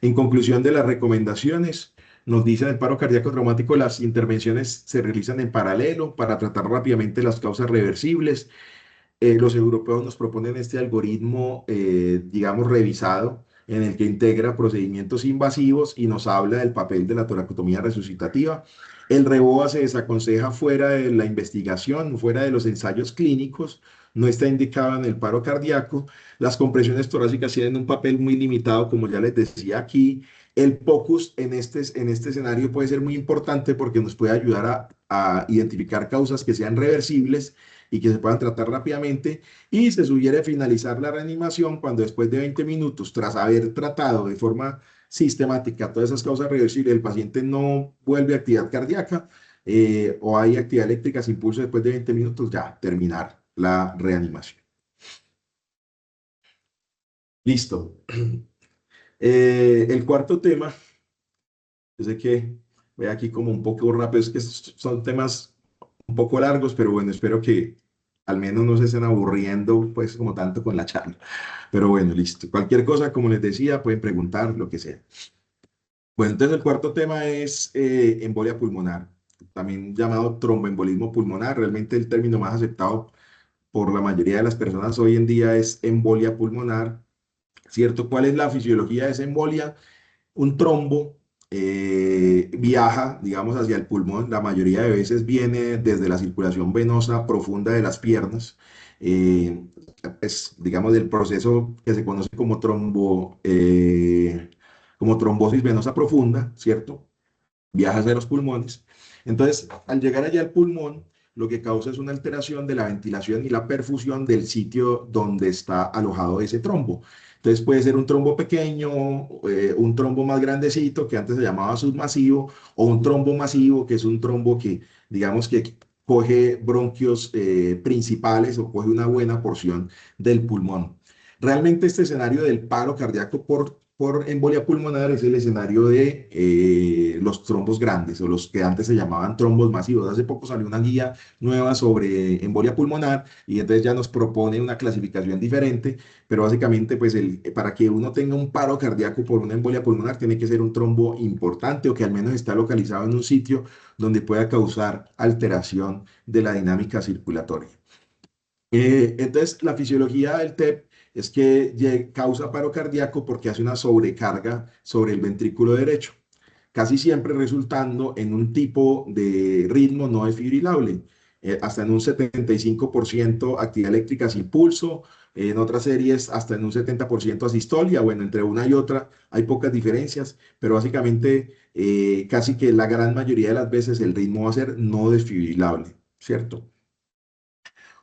En conclusión de las recomendaciones, nos dicen el paro cardíaco traumático, las intervenciones se realizan en paralelo para tratar rápidamente las causas reversibles. Los europeos nos proponen este algoritmo, digamos, revisado, en el que integra procedimientos invasivos y nos habla del papel de la toracotomía resucitativa. El REBOA se desaconseja fuera de la investigación, fuera de los ensayos clínicos, no está indicado en el paro cardíaco. Las compresiones torácicas tienen un papel muy limitado, como ya les decía aquí. El POCUS en este escenario puede ser muy importante porque nos puede ayudar a identificar causas que sean reversibles y que se puedan tratar rápidamente, y se sugiere finalizar la reanimación cuando después de 20 minutos, tras haber tratado de forma sistemática todas esas causas reversibles, el paciente no vuelve a actividad cardíaca o hay actividad eléctrica sin pulso después de 20 minutos, ya terminar la reanimación. Listo. El cuarto tema, yo sé que voy aquí como un poco rápido, es que son temas un poco largos, pero bueno, espero que al menos no se estén aburriendo pues como tanto con la charla. Pero bueno, listo. Cualquier cosa, como les decía, pueden preguntar lo que sea. Bueno, entonces el cuarto tema es embolia pulmonar, también llamado tromboembolismo pulmonar. Realmente el término más aceptado por la mayoría de las personas hoy en día es embolia pulmonar, ¿cierto? ¿Cuál es la fisiología de esa embolia? Un trombo viaja, digamos, hacia el pulmón. La mayoría de veces viene desde la circulación venosa profunda de las piernas. eh, es, digamos, del proceso que se conoce como trombosis venosa profunda, ¿cierto? Viaja hacia los pulmones. Entonces, al llegar allá al pulmón, lo que causa es una alteración de la ventilación y la perfusión del sitio donde está alojado ese trombo. Entonces puede ser un trombo pequeño, un trombo más grandecito que antes se llamaba submasivo, o un trombo masivo, que es un trombo que, digamos que coge bronquios principales o coge una buena porción del pulmón. Realmente este escenario del paro cardíaco por por embolia pulmonar es el escenario de los trombos grandes o los que antes se llamaban trombos masivos. Hace poco salió una guía nueva sobre embolia pulmonar y entonces ya nos propone una clasificación diferente, pero básicamente pues para que uno tenga un paro cardíaco por una embolia pulmonar tiene que ser un trombo importante o que al menos está localizado en un sitio donde pueda causar alteración de la dinámica circulatoria. Entonces, la fisiología del TEP es que causa paro cardíaco porque hace una sobrecarga sobre el ventrículo derecho, casi siempre resultando en un tipo de ritmo no desfibrilable, hasta en un 75% actividad eléctrica sin pulso, en otras series hasta en un 70% asistolia, bueno, entre una y otra hay pocas diferencias, pero básicamente casi que la gran mayoría de las veces el ritmo va a ser no desfibrilable, ¿cierto?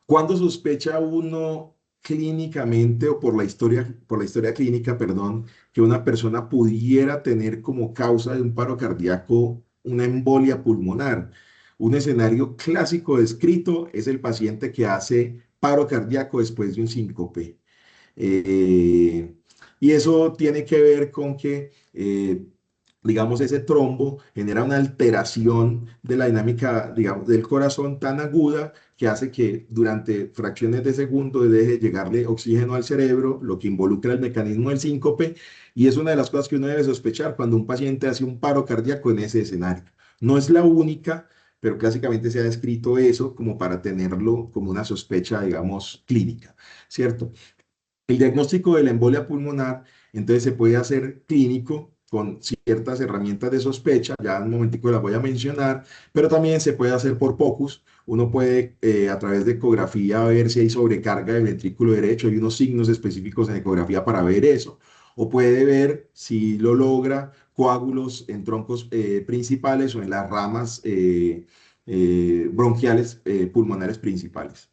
¿Cuándo sospecha uno clínicamente o por la historia clínica, perdón, que una persona pudiera tener como causa de un paro cardíaco una embolia pulmonar? Un escenario clásico descrito es el paciente que hace paro cardíaco después de un síncope. Eh, y eso tiene que ver con que, digamos, ese trombo genera una alteración de la dinámica, digamos, del corazón tan aguda que hace que durante fracciones de segundo deje de llegarle oxígeno al cerebro, lo que involucra el mecanismo del síncope, y es una de las cosas que uno debe sospechar cuando un paciente hace un paro cardíaco en ese escenario. No es la única, pero clásicamente se ha descrito eso como para tenerlo como una sospecha, digamos, clínica, ¿cierto? El diagnóstico de la embolia pulmonar, entonces se puede hacer clínico con ciertas herramientas de sospecha, ya en un momentico las voy a mencionar, pero también se puede hacer por POCUS. Uno puede a través de ecografía ver si hay sobrecarga del ventrículo derecho, hay unos signos específicos en ecografía para ver eso, o puede ver si lo logra coágulos en troncos principales o en las ramas bronquiales pulmonares principales.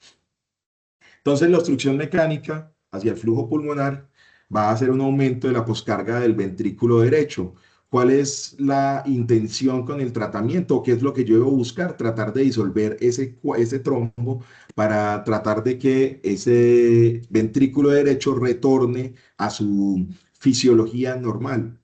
Entonces, la obstrucción mecánica hacia el flujo pulmonar va a hacer un aumento de la poscarga del ventrículo derecho. ¿Cuál es la intención con el tratamiento? ¿Qué es lo que yo debo buscar? Tratar de disolver ese trombo para tratar de que ese ventrículo derecho retorne a su fisiología normal.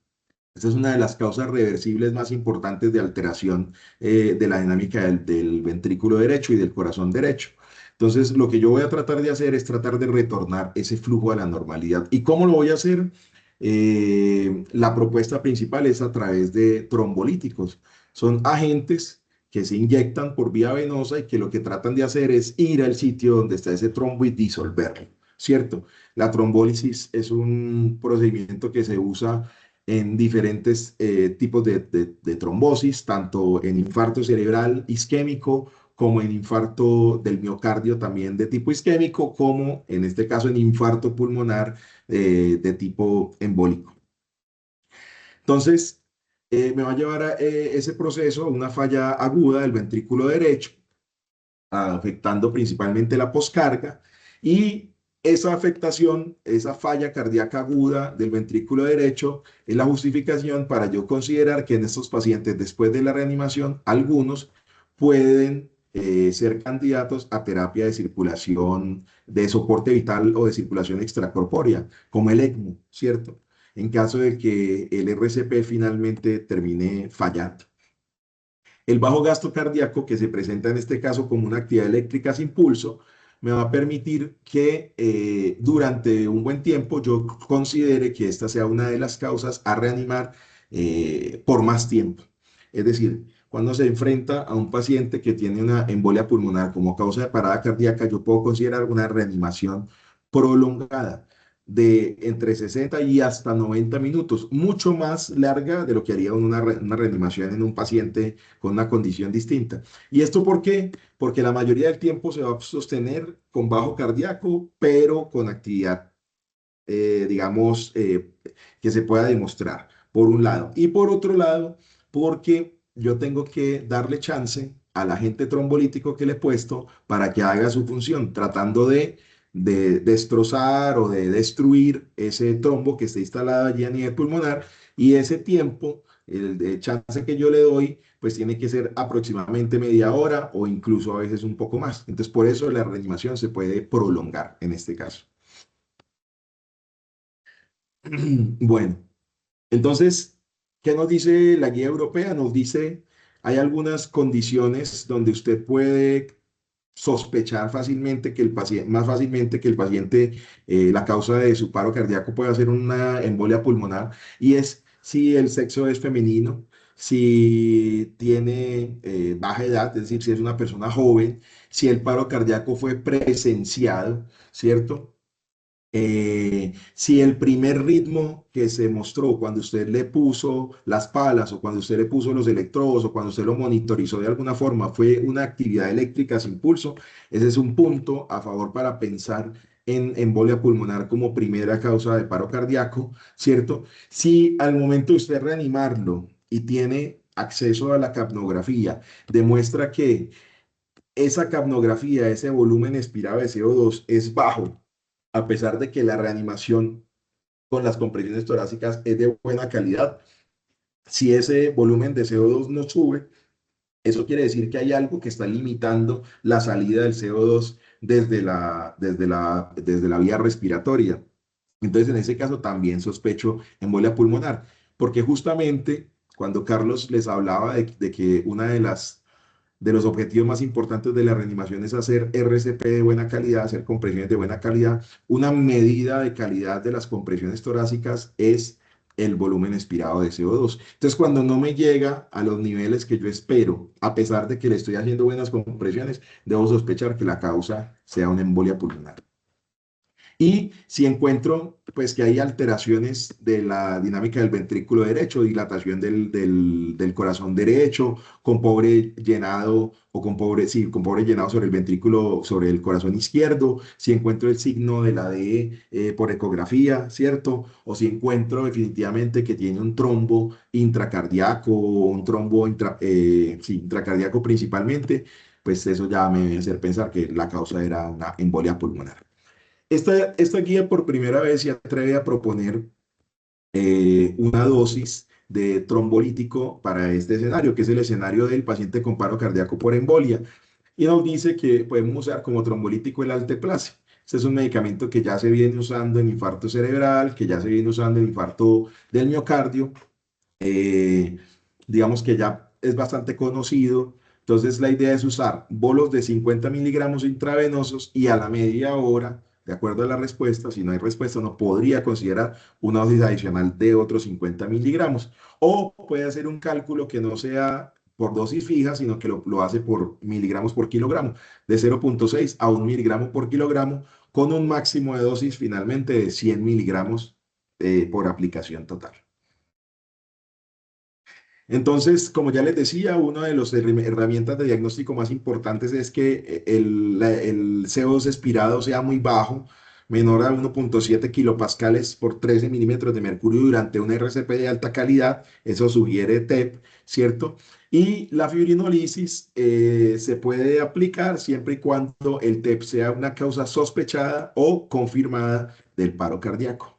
Esa es una de las causas reversibles más importantes de alteración de la dinámica del ventrículo derecho y del corazón derecho. Entonces, lo que yo voy a tratar de hacer es tratar de retornar ese flujo a la normalidad. ¿Y cómo lo voy a hacer? La propuesta principal es a través de trombolíticos. Son agentes que se inyectan por vía venosa y que lo que tratan de hacer es ir al sitio donde está ese trombo y disolverlo, ¿cierto? La trombólisis es un procedimiento que se usa en diferentes tipos de trombosis, tanto en infarto cerebral isquémico como en infarto del miocardio también de tipo isquémico, como en este caso en infarto pulmonar de tipo embólico. Entonces, me va a llevar a ese proceso, una falla aguda del ventrículo derecho, afectando principalmente la poscarga, y esa afectación, esa falla cardíaca aguda del ventrículo derecho es la justificación para yo considerar que en estos pacientes, después de la reanimación, algunos pueden ser candidatos a terapia de circulación, de soporte vital o de circulación extracorpórea, como el ECMO, ¿cierto? En caso de que el RCP finalmente termine fallando. El bajo gasto cardíaco, que se presenta en este caso como una actividad eléctrica sin pulso, me va a permitir que durante un buen tiempo yo considere que esta sea una de las causas a reanimar por más tiempo. Es decir, cuando se enfrenta a un paciente que tiene una embolia pulmonar como causa de parada cardíaca, yo puedo considerar una reanimación prolongada de entre 60 y hasta 90 minutos, mucho más larga de lo que haría una reanimación en un paciente con una condición distinta. ¿Y esto por qué? Porque la mayoría del tiempo se va a sostener con bajo cardíaco, pero con actividad, digamos, que se pueda demostrar, por un lado. Y por otro lado, porque yo tengo que darle chance al agente trombolítico que le he puesto para que haga su función, tratando de destrozar o de destruir ese trombo que está instalado allí a nivel pulmonar, y ese tiempo, el de chance que yo le doy, pues tiene que ser aproximadamente media hora o incluso a veces un poco más. Entonces, por eso la reanimación se puede prolongar en este caso. Bueno. Entonces, ¿qué nos dice la guía europea? Nos dice, hay algunas condiciones donde usted puede sospechar fácilmente que el paciente, más fácilmente que el paciente, la causa de su paro cardíaco puede ser una embolia pulmonar, y es si el sexo es femenino, si tiene baja edad, es decir, si es una persona joven, si el paro cardíaco fue presenciado, ¿cierto? Si el primer ritmo que se mostró cuando usted le puso las palas o cuando usted le puso los electrodos o cuando usted lo monitorizó de alguna forma fue una actividad eléctrica sin pulso, ese es un punto a favor para pensar en embolia pulmonar como primera causa de paro cardíaco, ¿cierto? Si al momento de usted reanimarlo y tiene acceso a la capnografía, demuestra que esa capnografía, ese volumen expirado de CO2 es bajo, a pesar de que la reanimación con las compresiones torácicas es de buena calidad. Si ese volumen de CO2 no sube, eso quiere decir que hay algo que está limitando la salida del CO2 desde la vía respiratoria. Entonces, en ese caso también sospecho embolia pulmonar, porque justamente cuando Carlos les hablaba de que una de los objetivos más importantes de la reanimación es hacer RCP de buena calidad, hacer compresiones de buena calidad. Una medida de calidad de las compresiones torácicas es el volumen expirado de CO2. Entonces, cuando no me llega a los niveles que yo espero, a pesar de que le estoy haciendo buenas compresiones, debo sospechar que la causa sea una embolia pulmonar. Y si encuentro pues que hay alteraciones de la dinámica del ventrículo derecho, dilatación del corazón derecho, con pobre llenado o con pobre, sí, con pobre llenado sobre el ventrículo, sobre el corazón izquierdo, si encuentro el signo de la D por ecografía, ¿cierto? O si encuentro definitivamente que tiene un trombo intracardíaco, un trombo sí, intracardíaco principalmente, pues eso ya me debe hacer pensar que la causa era una embolia pulmonar. Esta guía por primera vez se atreve a proponer una dosis de trombolítico para este escenario, que es el escenario del paciente con paro cardíaco por embolia. Y nos dice que podemos usar como trombolítico el alteplase. Este es un medicamento que ya se viene usando en infarto cerebral, que ya se viene usando en infarto del miocardio, eh, digamos que ya es bastante conocido. Entonces la idea es usar bolos de 50 miligramos intravenosos y a la media hora, de acuerdo a la respuesta, si no hay respuesta, uno podría considerar una dosis adicional de otros 50 miligramos. O puede hacer un cálculo que no sea por dosis fija, sino que lo hace por miligramos por kilogramo, de 0,6 a 1 miligramo por kilogramo, con un máximo de dosis finalmente de 100 miligramos por aplicación total. Entonces, como ya les decía, una de las herramientas de diagnóstico más importantes es que el CO2 expirado sea muy bajo, menor a 1,7 kilopascales por 13 milímetros de mercurio durante un RCP de alta calidad. Eso sugiere TEP, ¿cierto? Y la fibrinolisis se puede aplicar siempre y cuando el TEP sea una causa sospechada o confirmada del paro cardíaco.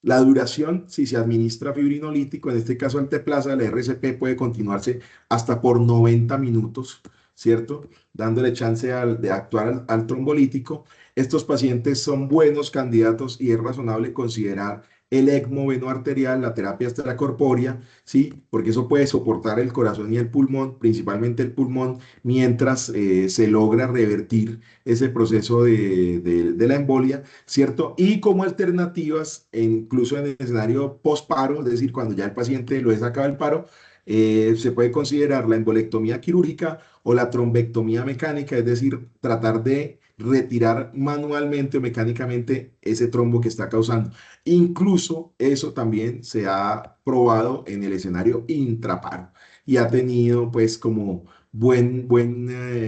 La duración, si se administra fibrinolítico, en este caso anteplaza, la RCP puede continuarse hasta por 90 minutos, ¿cierto? Dándole chance de actuar al trombolítico. Estos pacientes son buenos candidatos y es razonable considerar el ECMO venoarterial, la terapia extracorpórea, ¿sí? Porque eso puede soportar el corazón y el pulmón, principalmente el pulmón, mientras se logra revertir ese proceso de la embolia, ¿cierto? Y como alternativas, incluso en el escenario post-paro, es decir, cuando ya el paciente lo he sacado del paro, se puede considerar la embolectomía quirúrgica o la trombectomía mecánica, es decir, tratar de retirar manualmente o mecánicamente ese trombo que está causando. Incluso eso también se ha probado en el escenario intraparo y ha tenido pues como buen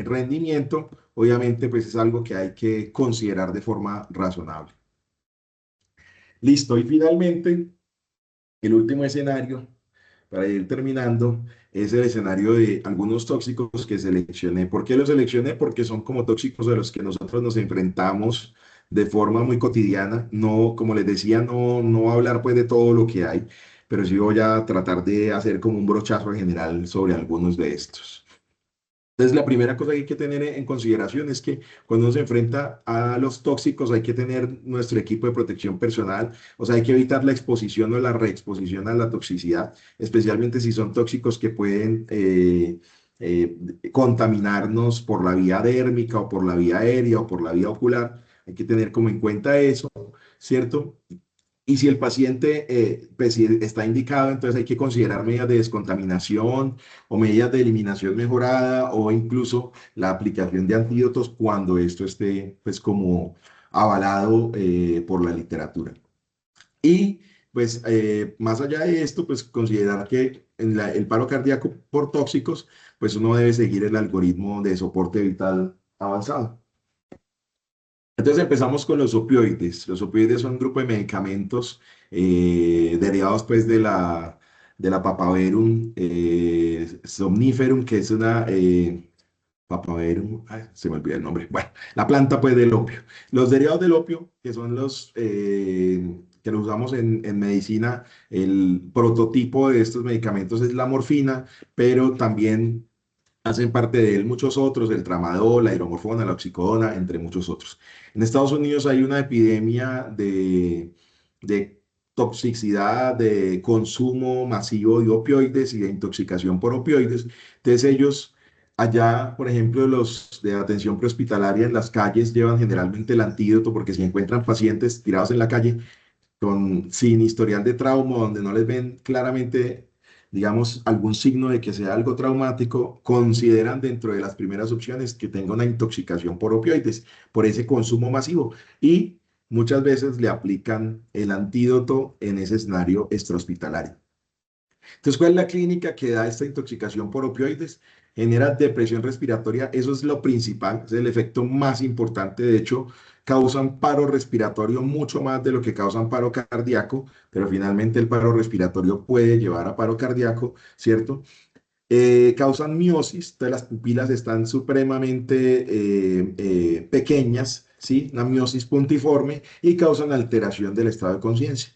rendimiento. Obviamente pues es algo que hay que considerar de forma razonable. Listo, y finalmente el último escenario para ir terminando es el escenario de algunos tóxicos que seleccioné. ¿Por qué los seleccioné? Porque son como tóxicos de los que nosotros nos enfrentamos de forma muy cotidiana. No, como les decía, no voy a hablar pues de todo lo que hay, pero sí voy a tratar de hacer como un brochazo general sobre algunos de estos. Entonces, la primera cosa que hay que tener en consideración es que cuando uno se enfrenta a los tóxicos hay que tener nuestro equipo de protección personal, o sea, hay que evitar la exposición o la reexposición a la toxicidad, especialmente si son tóxicos que pueden eh, contaminarnos por la vía dérmica o por la vía aérea o por la vía ocular. Hay que tener como en cuenta eso, ¿cierto? Y si el paciente pues, si está indicado, entonces hay que considerar medidas de descontaminación o medidas de eliminación mejorada o incluso la aplicación de antídotos cuando esto esté pues como avalado por la literatura. Y pues más allá de esto, pues considerar que en el paro cardíaco por tóxicos, pues uno debe seguir el algoritmo de soporte vital avanzado. Entonces empezamos con los opioides. Los opioides son un grupo de medicamentos derivados pues de la papaverum somniferum, que es una papaverum, ay, se me olvida el nombre. Bueno, la planta pues del opio. Los derivados del opio, que son los que los usamos en medicina, el prototipo de estos medicamentos es la morfina, pero también hacen parte de él muchos otros, el tramadol, la hidromorfona, la oxicodona, entre muchos otros. En Estados Unidos hay una epidemia de toxicidad, de consumo masivo de opioides y de intoxicación por opioides. Entonces ellos, allá, por ejemplo, los de atención prehospitalaria en las calles llevan generalmente el antídoto porque si encuentran pacientes tirados en la calle, sin historial de trauma, donde no les ven claramente, digamos, algún signo de que sea algo traumático, consideran dentro de las primeras opciones que tenga una intoxicación por opioides, por ese consumo masivo. Y muchas veces le aplican el antídoto en ese escenario extrahospitalario. Entonces, ¿cuál es la clínica que da esta intoxicación por opioides? Genera depresión respiratoria, eso es lo principal, es el efecto más importante. De hecho, causan paro respiratorio mucho más de lo que causan paro cardíaco, pero finalmente el paro respiratorio puede llevar a paro cardíaco, ¿cierto? Causan miosis, entonces las pupilas están supremamente pequeñas, ¿sí? Una miosis puntiforme y causan alteración del estado de conciencia.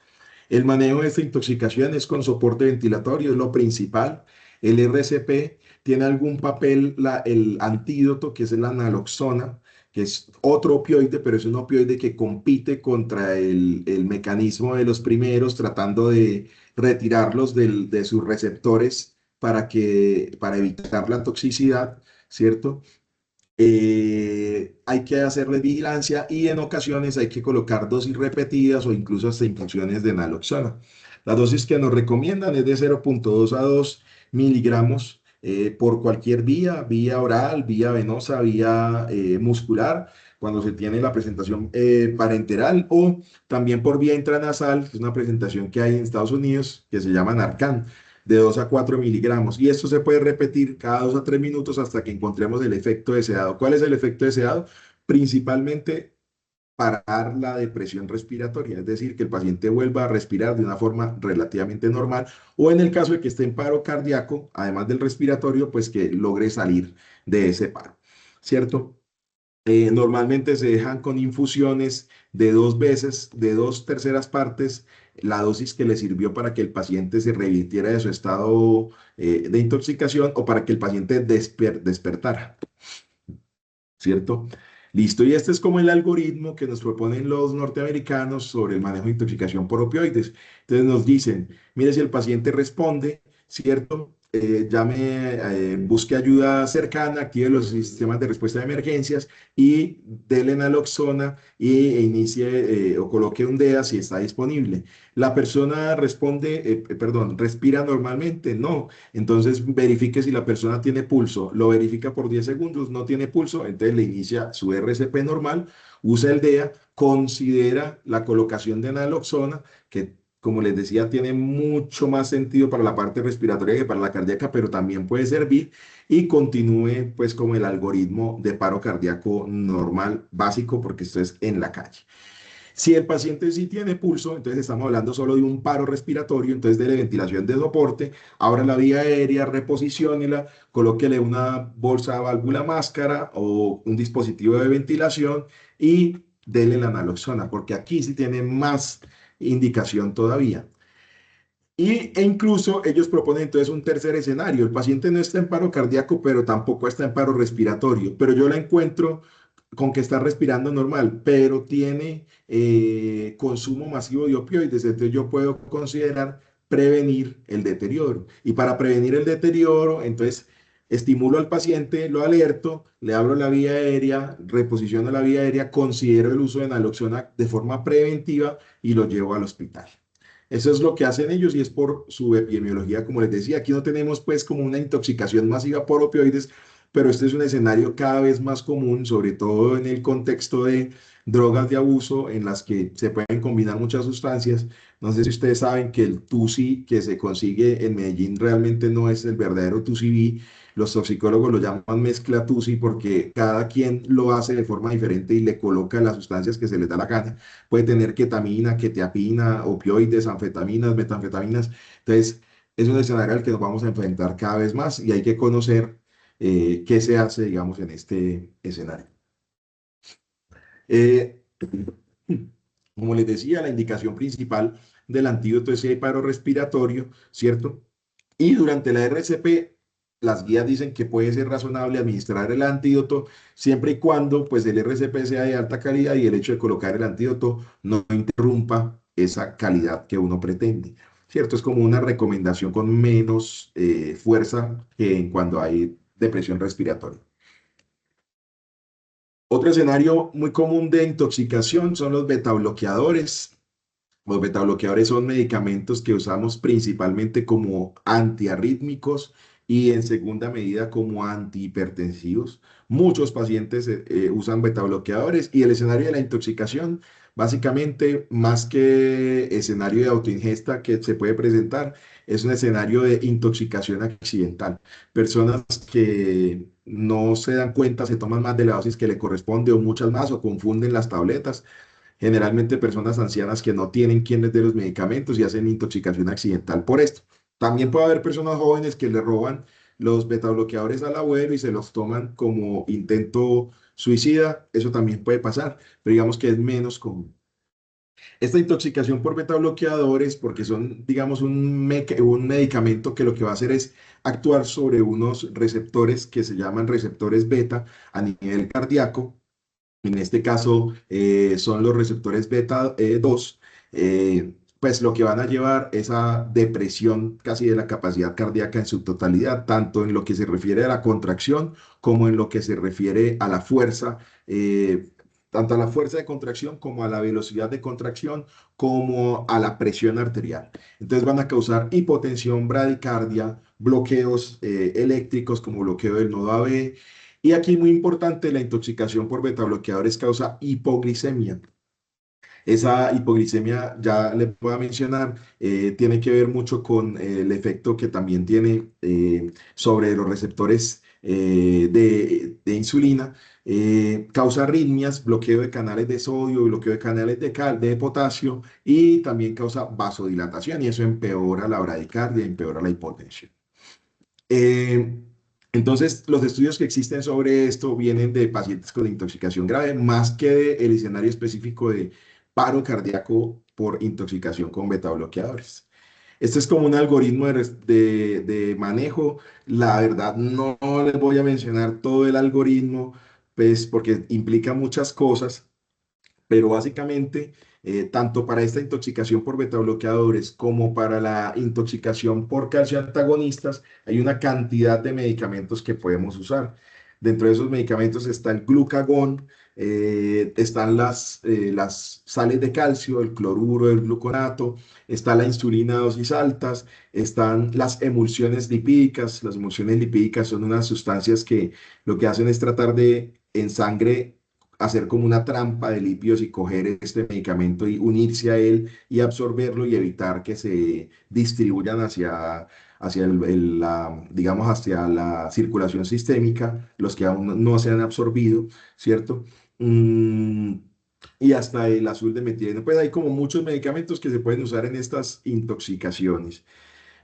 El manejo de esta intoxicación es con soporte ventilatorio, es lo principal. El RCP tiene algún papel, el antídoto, que es la naloxona, que es otro opioide, pero es un opioide que compite contra el mecanismo de los primeros, tratando de retirarlos de sus receptores para evitar la toxicidad, ¿cierto? Hay que hacerle vigilancia y en ocasiones hay que colocar dosis repetidas o incluso hasta infusiones de naloxona. La dosis que nos recomiendan es de 0,2 a 2 miligramos por cualquier vía, vía oral, vía venosa, vía muscular, cuando se tiene la presentación parenteral o también por vía intranasal, que es una presentación que hay en Estados Unidos que se llama Narcan de 2 a 4 miligramos. Y esto se puede repetir cada 2 a 3 minutos hasta que encontremos el efecto deseado. ¿Cuál es el efecto deseado? Principalmente parar la depresión respiratoria, es decir, que el paciente vuelva a respirar de una forma relativamente normal o en el caso de que esté en paro cardíaco, además del respiratorio, pues que logre salir de ese paro, ¿cierto? Normalmente se dejan con infusiones de 2 veces, de 2/3 partes, la dosis que le sirvió para que el paciente se revirtiera de su estado de intoxicación o para que el paciente despertara, ¿cierto? Listo, y este es como el algoritmo que nos proponen los norteamericanos sobre el manejo de intoxicación por opioides. Entonces nos dicen, mire, si el paciente responde, ¿cierto? Busque ayuda cercana, active los sistemas de respuesta de emergencias y dele naloxona e inicie o coloque un DEA si está disponible. La persona respira normalmente, no. Entonces verifique si la persona tiene pulso, lo verifica por 10 segundos, no tiene pulso, entonces le inicia su RCP normal, usa el DEA, considera la colocación de naloxona, que como les decía, tiene mucho más sentido para la parte respiratoria que para la cardíaca, pero también puede servir y continúe pues como el algoritmo de paro cardíaco normal básico, porque esto es en la calle. Si el paciente sí tiene pulso, entonces estamos hablando solo de un paro respiratorio, entonces de ventilación de soporte, abra la vía aérea, reposiciónela, colóquele una bolsa de válvula máscara o un dispositivo de ventilación y dele la naloxona, porque aquí sí tiene más indicación todavía. E incluso ellos proponen entonces un tercer escenario. El paciente no está en paro cardíaco, pero tampoco está en paro respiratorio, pero yo la encuentro con que está respirando normal, pero tiene consumo masivo de opioides, entonces yo puedo considerar prevenir el deterioro. Y para prevenir el deterioro, entonces estimulo al paciente, lo alerto, le abro la vía aérea, reposiciono la vía aérea, considero el uso de naloxona de forma preventiva y lo llevo al hospital. Eso es lo que hacen ellos y es por su epidemiología, como les decía. Aquí no tenemos pues como una intoxicación masiva por opioides, pero este es un escenario cada vez más común, sobre todo en el contexto de drogas de abuso en las que se pueden combinar muchas sustancias. No sé si ustedes saben que el Tusi que se consigue en Medellín realmente no es el verdadero Tusi. Los toxicólogos lo llaman mezcla Tusi porque cada quien lo hace de forma diferente y le coloca las sustancias que se les da la gana. Puede tener ketamina, quetiapina, opioides, anfetaminas, metanfetaminas. Entonces, es un escenario al que nos vamos a enfrentar cada vez más y hay que conocer qué se hace, digamos, en este escenario. Eh, como les decía, la indicación principal del antídoto es el paro respiratorio, ¿cierto? Y durante la RCP, las guías dicen que puede ser razonable administrar el antídoto siempre y cuando pues, el RCP sea de alta calidad y el hecho de colocar el antídoto no interrumpa esa calidad que uno pretende. ¿Cierto? Es como una recomendación con menos fuerza que en cuando hay depresión respiratoria. Otro escenario muy común de intoxicación son los betabloqueadores. Los betabloqueadores son medicamentos que usamos principalmente como antiarrítmicos y en segunda medida como antihipertensivos. Muchos pacientes usan betabloqueadores y el escenario de la intoxicación, básicamente, más que escenario de autoingesta que se puede presentar, es un escenario de intoxicación accidental. Personas que no se dan cuenta, se toman más de la dosis que le corresponde o muchas más o confunden las tabletas, generalmente personas ancianas que no tienen quien les dé los medicamentos y hacen intoxicación accidental por esto. También puede haber personas jóvenes que le roban los betabloqueadores al abuelo y se los toman como intento suicida, eso también puede pasar, pero digamos que es menos común. Esta intoxicación por betabloqueadores, porque son, digamos, un medicamento que lo que va a hacer es actuar sobre unos receptores que se llaman receptores beta a nivel cardíaco. En este caso son los receptores beta 2, pues lo que van a llevar es a depresión casi de la capacidad cardíaca en su totalidad, tanto en lo que se refiere a la contracción como en lo que se refiere a la fuerza, tanto a la fuerza de contracción como a la velocidad de contracción, como a la presión arterial. Entonces van a causar hipotensión, bradicardia, bloqueos eléctricos como bloqueo del nodo AB, y aquí muy importante, la intoxicación por betabloqueadores causa hipoglicemia. Esa hipoglicemia, ya le puedo mencionar, tiene que ver mucho con el efecto que también tiene sobre los receptores de insulina. Causa arritmias, bloqueo de canales de sodio, bloqueo de canales de potasio y también causa vasodilatación y eso empeora la bradicardia, empeora la hipotensión. Eh, entonces, los estudios que existen sobre esto vienen de pacientes con intoxicación grave, más que del escenario específico de paro cardíaco por intoxicación con betabloqueadores. Este es como un algoritmo de manejo. La verdad, no les voy a mencionar todo el algoritmo, pues porque implica muchas cosas, pero básicamente, tanto para esta intoxicación por betabloqueadores como para la intoxicación por calcio antagonistas, hay una cantidad de medicamentos que podemos usar. Dentro de esos medicamentos está el glucagón, están las sales de calcio, el cloruro, el gluconato, está la insulina a dosis altas, están las emulsiones lipídicas. Las emulsiones lipídicas son unas sustancias que lo que hacen es tratar de en sangre hacer como una trampa de lípidos y coger este medicamento y unirse a él y absorberlo y evitar que se distribuyan hacia digamos, hacia la circulación sistémica, los que aún no se han absorbido, ¿cierto? Mm, y hasta el azul de metileno. Pues hay como muchos medicamentos que se pueden usar en estas intoxicaciones.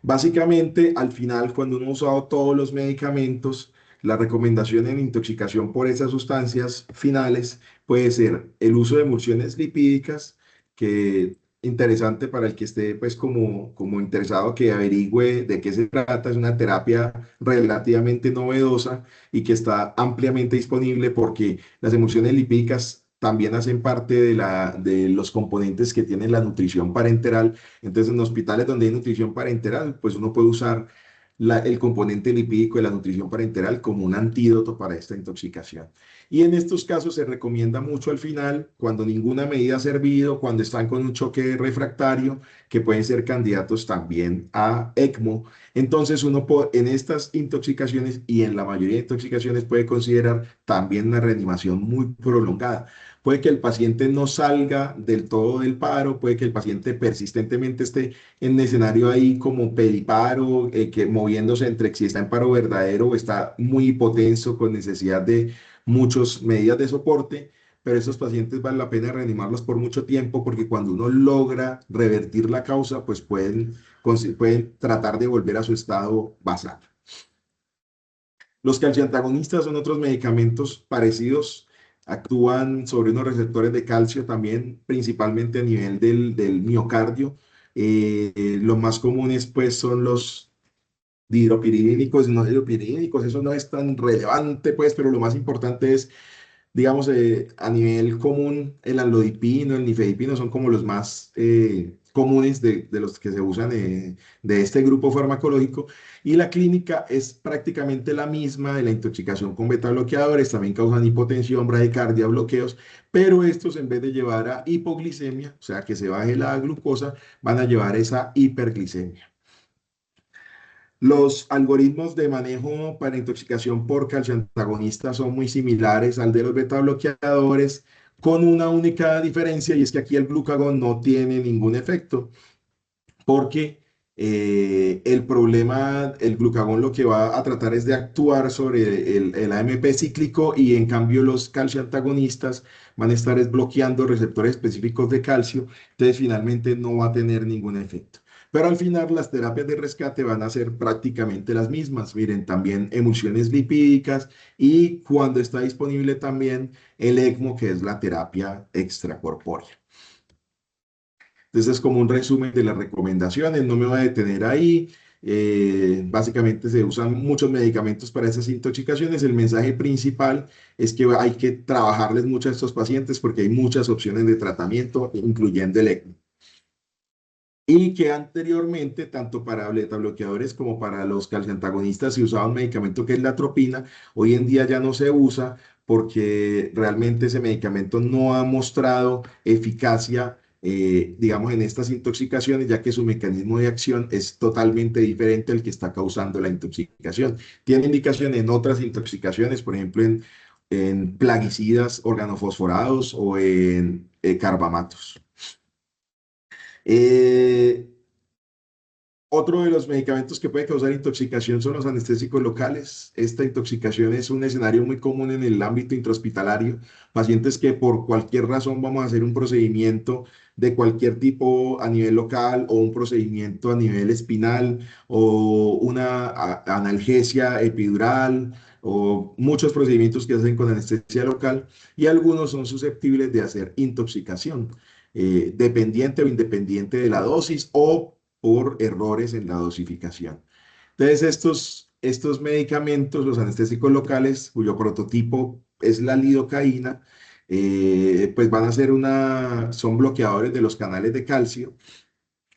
Básicamente, al final, cuando uno ha usado todos los medicamentos, la recomendación en intoxicación por esas sustancias finales puede ser el uso de emulsiones lipídicas, que interesante para el que esté pues como interesado que averigüe de qué se trata. Es una terapia relativamente novedosa y que está ampliamente disponible porque las emulsiones lipídicas también hacen parte de los componentes que tiene la nutrición parenteral. Entonces, en hospitales donde hay nutrición parenteral, pues uno puede usar el componente lipídico de la nutrición parenteral como un antídoto para esta intoxicación. Y en estos casos se recomienda mucho al final, cuando ninguna medida ha servido, cuando están con un choque refractario, que pueden ser candidatos también a ECMO. Entonces uno en estas intoxicaciones y en la mayoría de intoxicaciones puede considerar también una reanimación muy prolongada. Puede que el paciente no salga del todo del paro, puede que el paciente persistentemente esté en escenario ahí como pediparo, que moviéndose entre si está en paro verdadero o está muy hipotenso con necesidad de muchas medidas de soporte, pero estos pacientes vale la pena reanimarlos por mucho tiempo porque cuando uno logra revertir la causa, pues pueden tratar de volver a su estado basal. Los calciantagonistas son otros medicamentos parecidos, actúan sobre unos receptores de calcio también, principalmente a nivel del miocardio. Los más comunes pues son los dihidropiridínicos y no dihidropiridínicos, eso no es tan relevante pues, pero lo más importante es digamos, a nivel común, el amlodipino, el nifedipino son como los más comunes de los que se usan de este grupo farmacológico. Y la clínica es prácticamente la misma de la intoxicación con beta bloqueadores, también causan hipotensión, bradicardia, bloqueos, pero estos en vez de llevar a hipoglicemia, o sea, que se baje la glucosa, van a llevar esa hiperglicemia. Los algoritmos de manejo para intoxicación por calcio antagonista son muy similares al de los beta bloqueadores, con una única diferencia y es que aquí el glucagón no tiene ningún efecto, porque el problema, el glucagón lo que va a tratar es de actuar sobre el AMP cíclico y en cambio los calcio antagonistas van a estar bloqueando receptores específicos de calcio, entonces finalmente no va a tener ningún efecto. Pero al final las terapias de rescate van a ser prácticamente las mismas. Miren, también emulsiones lipídicas y cuando está disponible también el ECMO, que es la terapia extracorpórea. Entonces es como un resumen de las recomendaciones, no me voy a detener ahí. Básicamente se usan muchos medicamentos para esas intoxicaciones. El mensaje principal es que hay que trabajarles mucho a estos pacientes porque hay muchas opciones de tratamiento, incluyendo el ECMO. Y que anteriormente, tanto para beta bloqueadores como para los calciantagonistas, se usaba un medicamento que es la atropina. Hoy en día ya no se usa porque realmente ese medicamento no ha mostrado eficacia, digamos, en estas intoxicaciones, ya que su mecanismo de acción es totalmente diferente al que está causando la intoxicación. Tiene indicación en otras intoxicaciones, por ejemplo, en plaguicidas organofosforados o en carbamatos. Eh, Otro de los medicamentos que puede causar intoxicación son los anestésicos locales. Esta intoxicación es un escenario muy común en el ámbito intrahospitalario. Pacientes que por cualquier razón vamos a hacer un procedimiento de cualquier tipo a nivel local o un procedimiento a nivel espinal o una analgesia epidural o muchos procedimientos que se hacen con anestesia local y algunos son susceptibles de hacer intoxicación, dependiente o independiente de la dosis o por errores en la dosificación. Entonces, estos medicamentos, los anestésicos locales, cuyo prototipo es la lidocaína, pues van a ser son bloqueadores de los canales de calcio,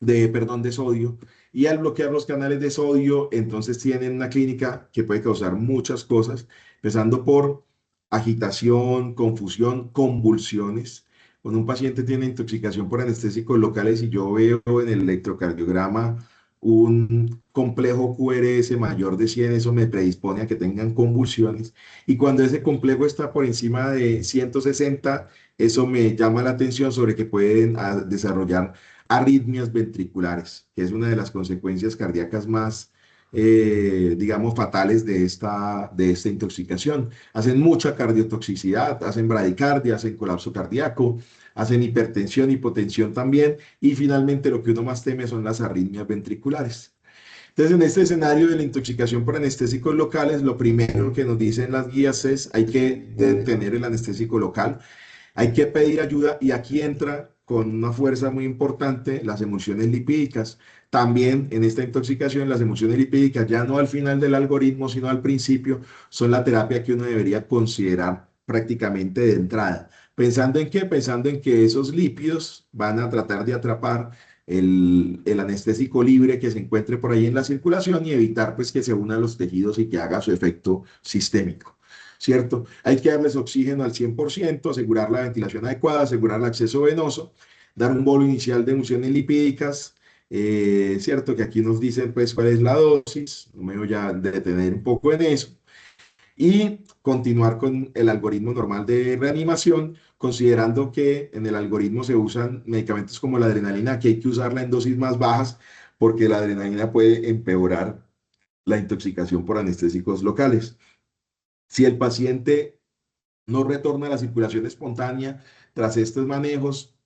perdón, de sodio, y al bloquear los canales de sodio, entonces tienen una clínica que puede causar muchas cosas, empezando por agitación, confusión, convulsiones. Cuando un paciente tiene intoxicación por anestésicos locales y yo veo en el electrocardiograma un complejo QRS mayor de 100, eso me predispone a que tengan convulsiones. Y cuando ese complejo está por encima de 160, eso me llama la atención sobre que pueden desarrollar arritmias ventriculares, que es una de las consecuencias cardíacas más, digamos, fatales de esta intoxicación. Hacen mucha cardiotoxicidad, hacen bradicardia, hacen colapso cardíaco, hacen hipertensión, hipotensión también, y finalmente lo que uno más teme son las arritmias ventriculares. Entonces, en este escenario de la intoxicación por anestésicos locales, lo primero que nos dicen las guías es hay que detener el anestésico local, hay que pedir ayuda y aquí entra con una fuerza muy importante las emulsiones lipídicas. También en esta intoxicación, las emulsiones lipídicas, ya no al final del algoritmo, sino al principio, son la terapia que uno debería considerar prácticamente de entrada. ¿Pensando en qué? Pensando en que esos lípidos van a tratar de atrapar el anestésico libre que se encuentre por ahí en la circulación y evitar pues que se una a los tejidos y que haga su efecto sistémico. ¿Cierto? Hay que darles oxígeno al 100%, asegurar la ventilación adecuada, asegurar el acceso venoso, dar un bolo inicial de emulsiones lipídicas, ¿cierto? Que aquí nos dicen pues cuál es la dosis, no me voy a detener un poco en eso, y continuar con el algoritmo normal de reanimación, considerando que en el algoritmo se usan medicamentos como la adrenalina, que hay que usarla en dosis más bajas, porque la adrenalina puede empeorar la intoxicación por anestésicos locales. Si el paciente no retorna a la circulación espontánea tras estos manejos,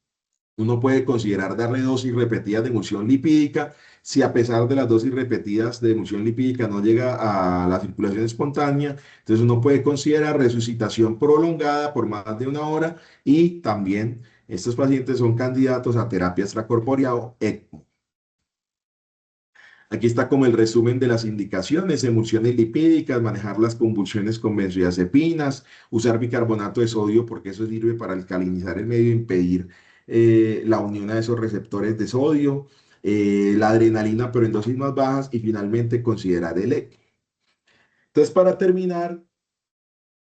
uno puede considerar darle dosis repetidas de emulsión lipídica. Si a pesar de las dosis repetidas de emulsión lipídica no llega a la circulación espontánea, entonces uno puede considerar resucitación prolongada por más de una hora y también estos pacientes son candidatos a terapia extracorpórea o ECMO. Aquí está como el resumen de las indicaciones: emulsiones lipídicas, manejar las convulsiones con benzodiazepinas, usar bicarbonato de sodio porque eso sirve para alcalinizar el medio e impedir la unión a esos receptores de sodio, la adrenalina pero en dosis más bajas y finalmente considerar el ECMO. Entonces, para terminar,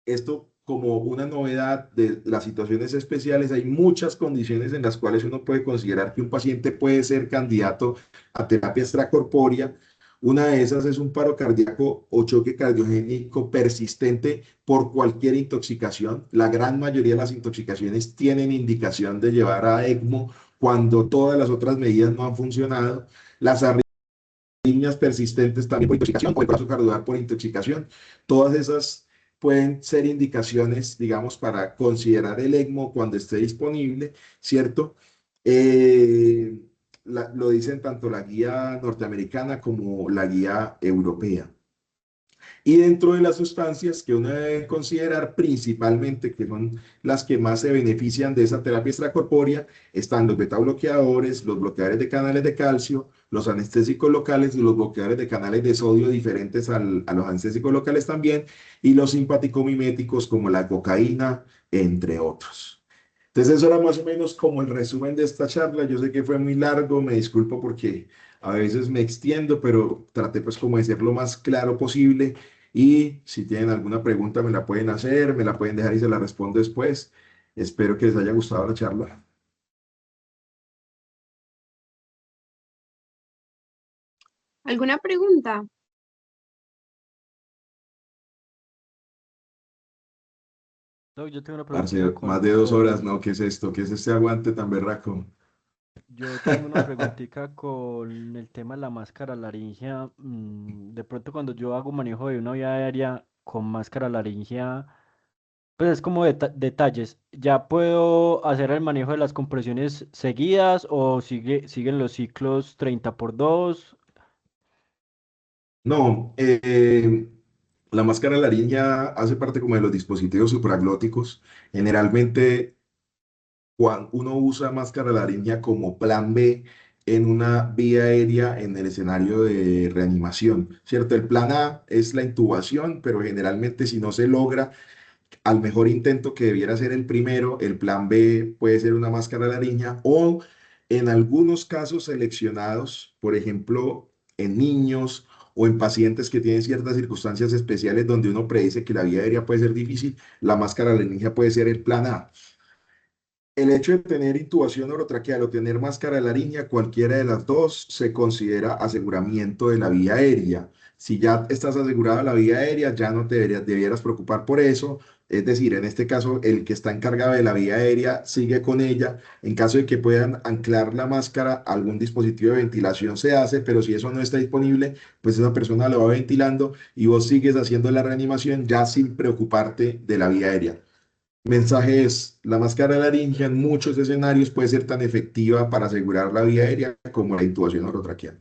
esto como una novedad de las situaciones especiales, hay muchas condiciones en las cuales uno puede considerar que un paciente puede ser candidato a terapia extracorpórea. Una de esas es un paro cardíaco o choque cardiogénico persistente por cualquier intoxicación. La gran mayoría de las intoxicaciones tienen indicación de llevar a ECMO cuando todas las otras medidas no han funcionado. Las arritmias persistentes también por intoxicación, o el corazón cardiovascular por intoxicación. Todas esas pueden ser indicaciones, digamos, para considerar el ECMO cuando esté disponible, ¿cierto? Eh, lo dicen tanto la guía norteamericana como la guía europea. Y dentro de las sustancias que uno debe considerar principalmente, que son las que más se benefician de esa terapia extracorpórea, están los beta bloqueadores, los bloqueadores de canales de calcio, los anestésicos locales y los bloqueadores de canales de sodio diferentes a los anestésicos locales también, y los simpaticomiméticos como la cocaína, entre otros. Entonces eso era más o menos como el resumen de esta charla. Yo sé que fue muy largo, me disculpo porque a veces me extiendo, pero traté pues como de ser lo más claro posible. Y si tienen alguna pregunta me la pueden hacer, me la pueden dejar y se la respondo después. Espero que les haya gustado la charla. ¿Alguna pregunta? No, yo tengo una preguntita Parce, más de dos horas, ¿no? ¿Qué es esto? ¿Qué es este aguante tan berraco? yo tengo una preguntita con el tema de la máscara laringea. De pronto cuando yo hago manejo de una vía aérea con máscara laringea, pues es como detalles. ¿Ya puedo hacer el manejo de las compresiones seguidas o siguen los ciclos 30 por 2? No, la máscara laríngea hace parte como de los dispositivos supraglóticos. Generalmente cuando uno usa máscara laríngea como plan B en una vía aérea en el escenario de reanimación, ¿cierto? El plan A es la intubación, pero generalmente si no se logra, al mejor intento que debiera ser el primero, el plan B puede ser una máscara laríngea o en algunos casos seleccionados, por ejemplo, en niños o en pacientes que tienen ciertas circunstancias especiales donde uno predice que la vía aérea puede ser difícil, la máscara laríngea puede ser el plan A. El hecho de tener intubación orotraqueal o tener máscara laríngea, cualquiera de las dos, se considera aseguramiento de la vía aérea. Si ya estás asegurada la vía aérea, ya no te debieras preocupar por eso. Es decir, en este caso, el que está encargado de la vía aérea sigue con ella. En caso de que puedan anclar la máscara a algún dispositivo de ventilación, se hace, pero si eso no está disponible, pues esa persona lo va ventilando y vos sigues haciendo la reanimación ya sin preocuparte de la vía aérea. Mensaje es, la máscara laringe en muchos escenarios puede ser tan efectiva para asegurar la vía aérea como la intubación orotraqueal.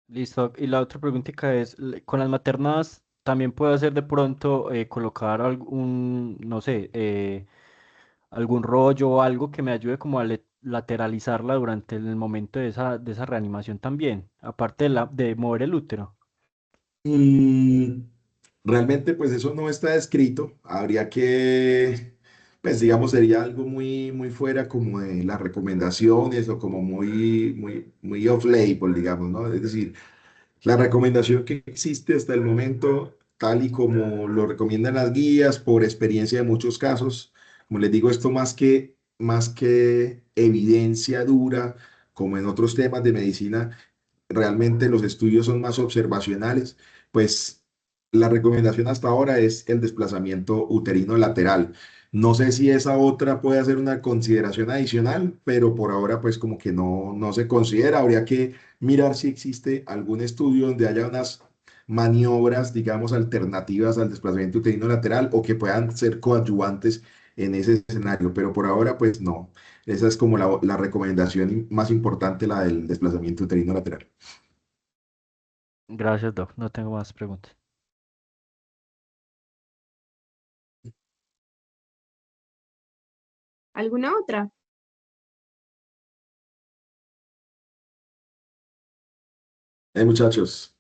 Listo. Y la otra preguntita es, ¿con las maternas también puedo hacer de pronto colocar algún, no sé, algún rollo o algo que me ayude como a lateralizarla durante el momento de esa reanimación también, aparte de mover el útero. Mm, realmente, pues eso no está descrito. Habría que, pues digamos, sería algo muy, muy fuera como de las recomendaciones o como muy off-label, digamos, ¿no? Es decir, la recomendación que existe hasta el momento, tal y como lo recomiendan las guías, por experiencia de muchos casos, como les digo, esto más que evidencia dura, como en otros temas de medicina, realmente los estudios son más observacionales, pues la recomendación hasta ahora es el desplazamiento uterino lateral. No sé si esa otra puede hacer una consideración adicional, pero por ahora pues como que no se considera. Habría que mirar si existe algún estudio donde haya unas maniobras, digamos, alternativas al desplazamiento uterino lateral o que puedan ser coadyuvantes en ese escenario, pero por ahora pues no. Esa es como la recomendación más importante, la del desplazamiento uterino lateral. Gracias, Doc. No tengo más preguntas. ¿Alguna otra? Muchachos,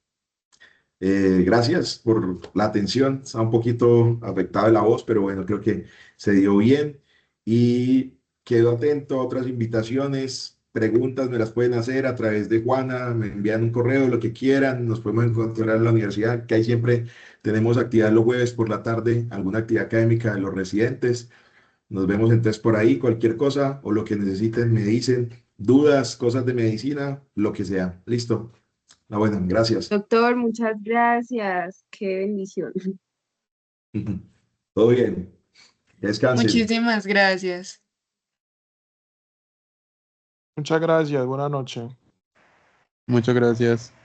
gracias por la atención. Está un poquito afectada la voz, pero bueno, creo que se dio bien y quedo atento a otras invitaciones. Preguntas me las pueden hacer a través de Juana, me envían un correo, lo que quieran. Nos podemos encontrar en la universidad, que ahí siempre tenemos actividad los jueves por la tarde, alguna actividad académica de los residentes. Nos vemos entonces por ahí, cualquier cosa o lo que necesiten, me dicen, dudas, cosas de medicina, lo que sea. Listo. Bueno, gracias. Doctor, muchas gracias. Qué bendición. Todo bien. Descansen. Muchísimas gracias. Muchas gracias, buenas noches. Muchas gracias.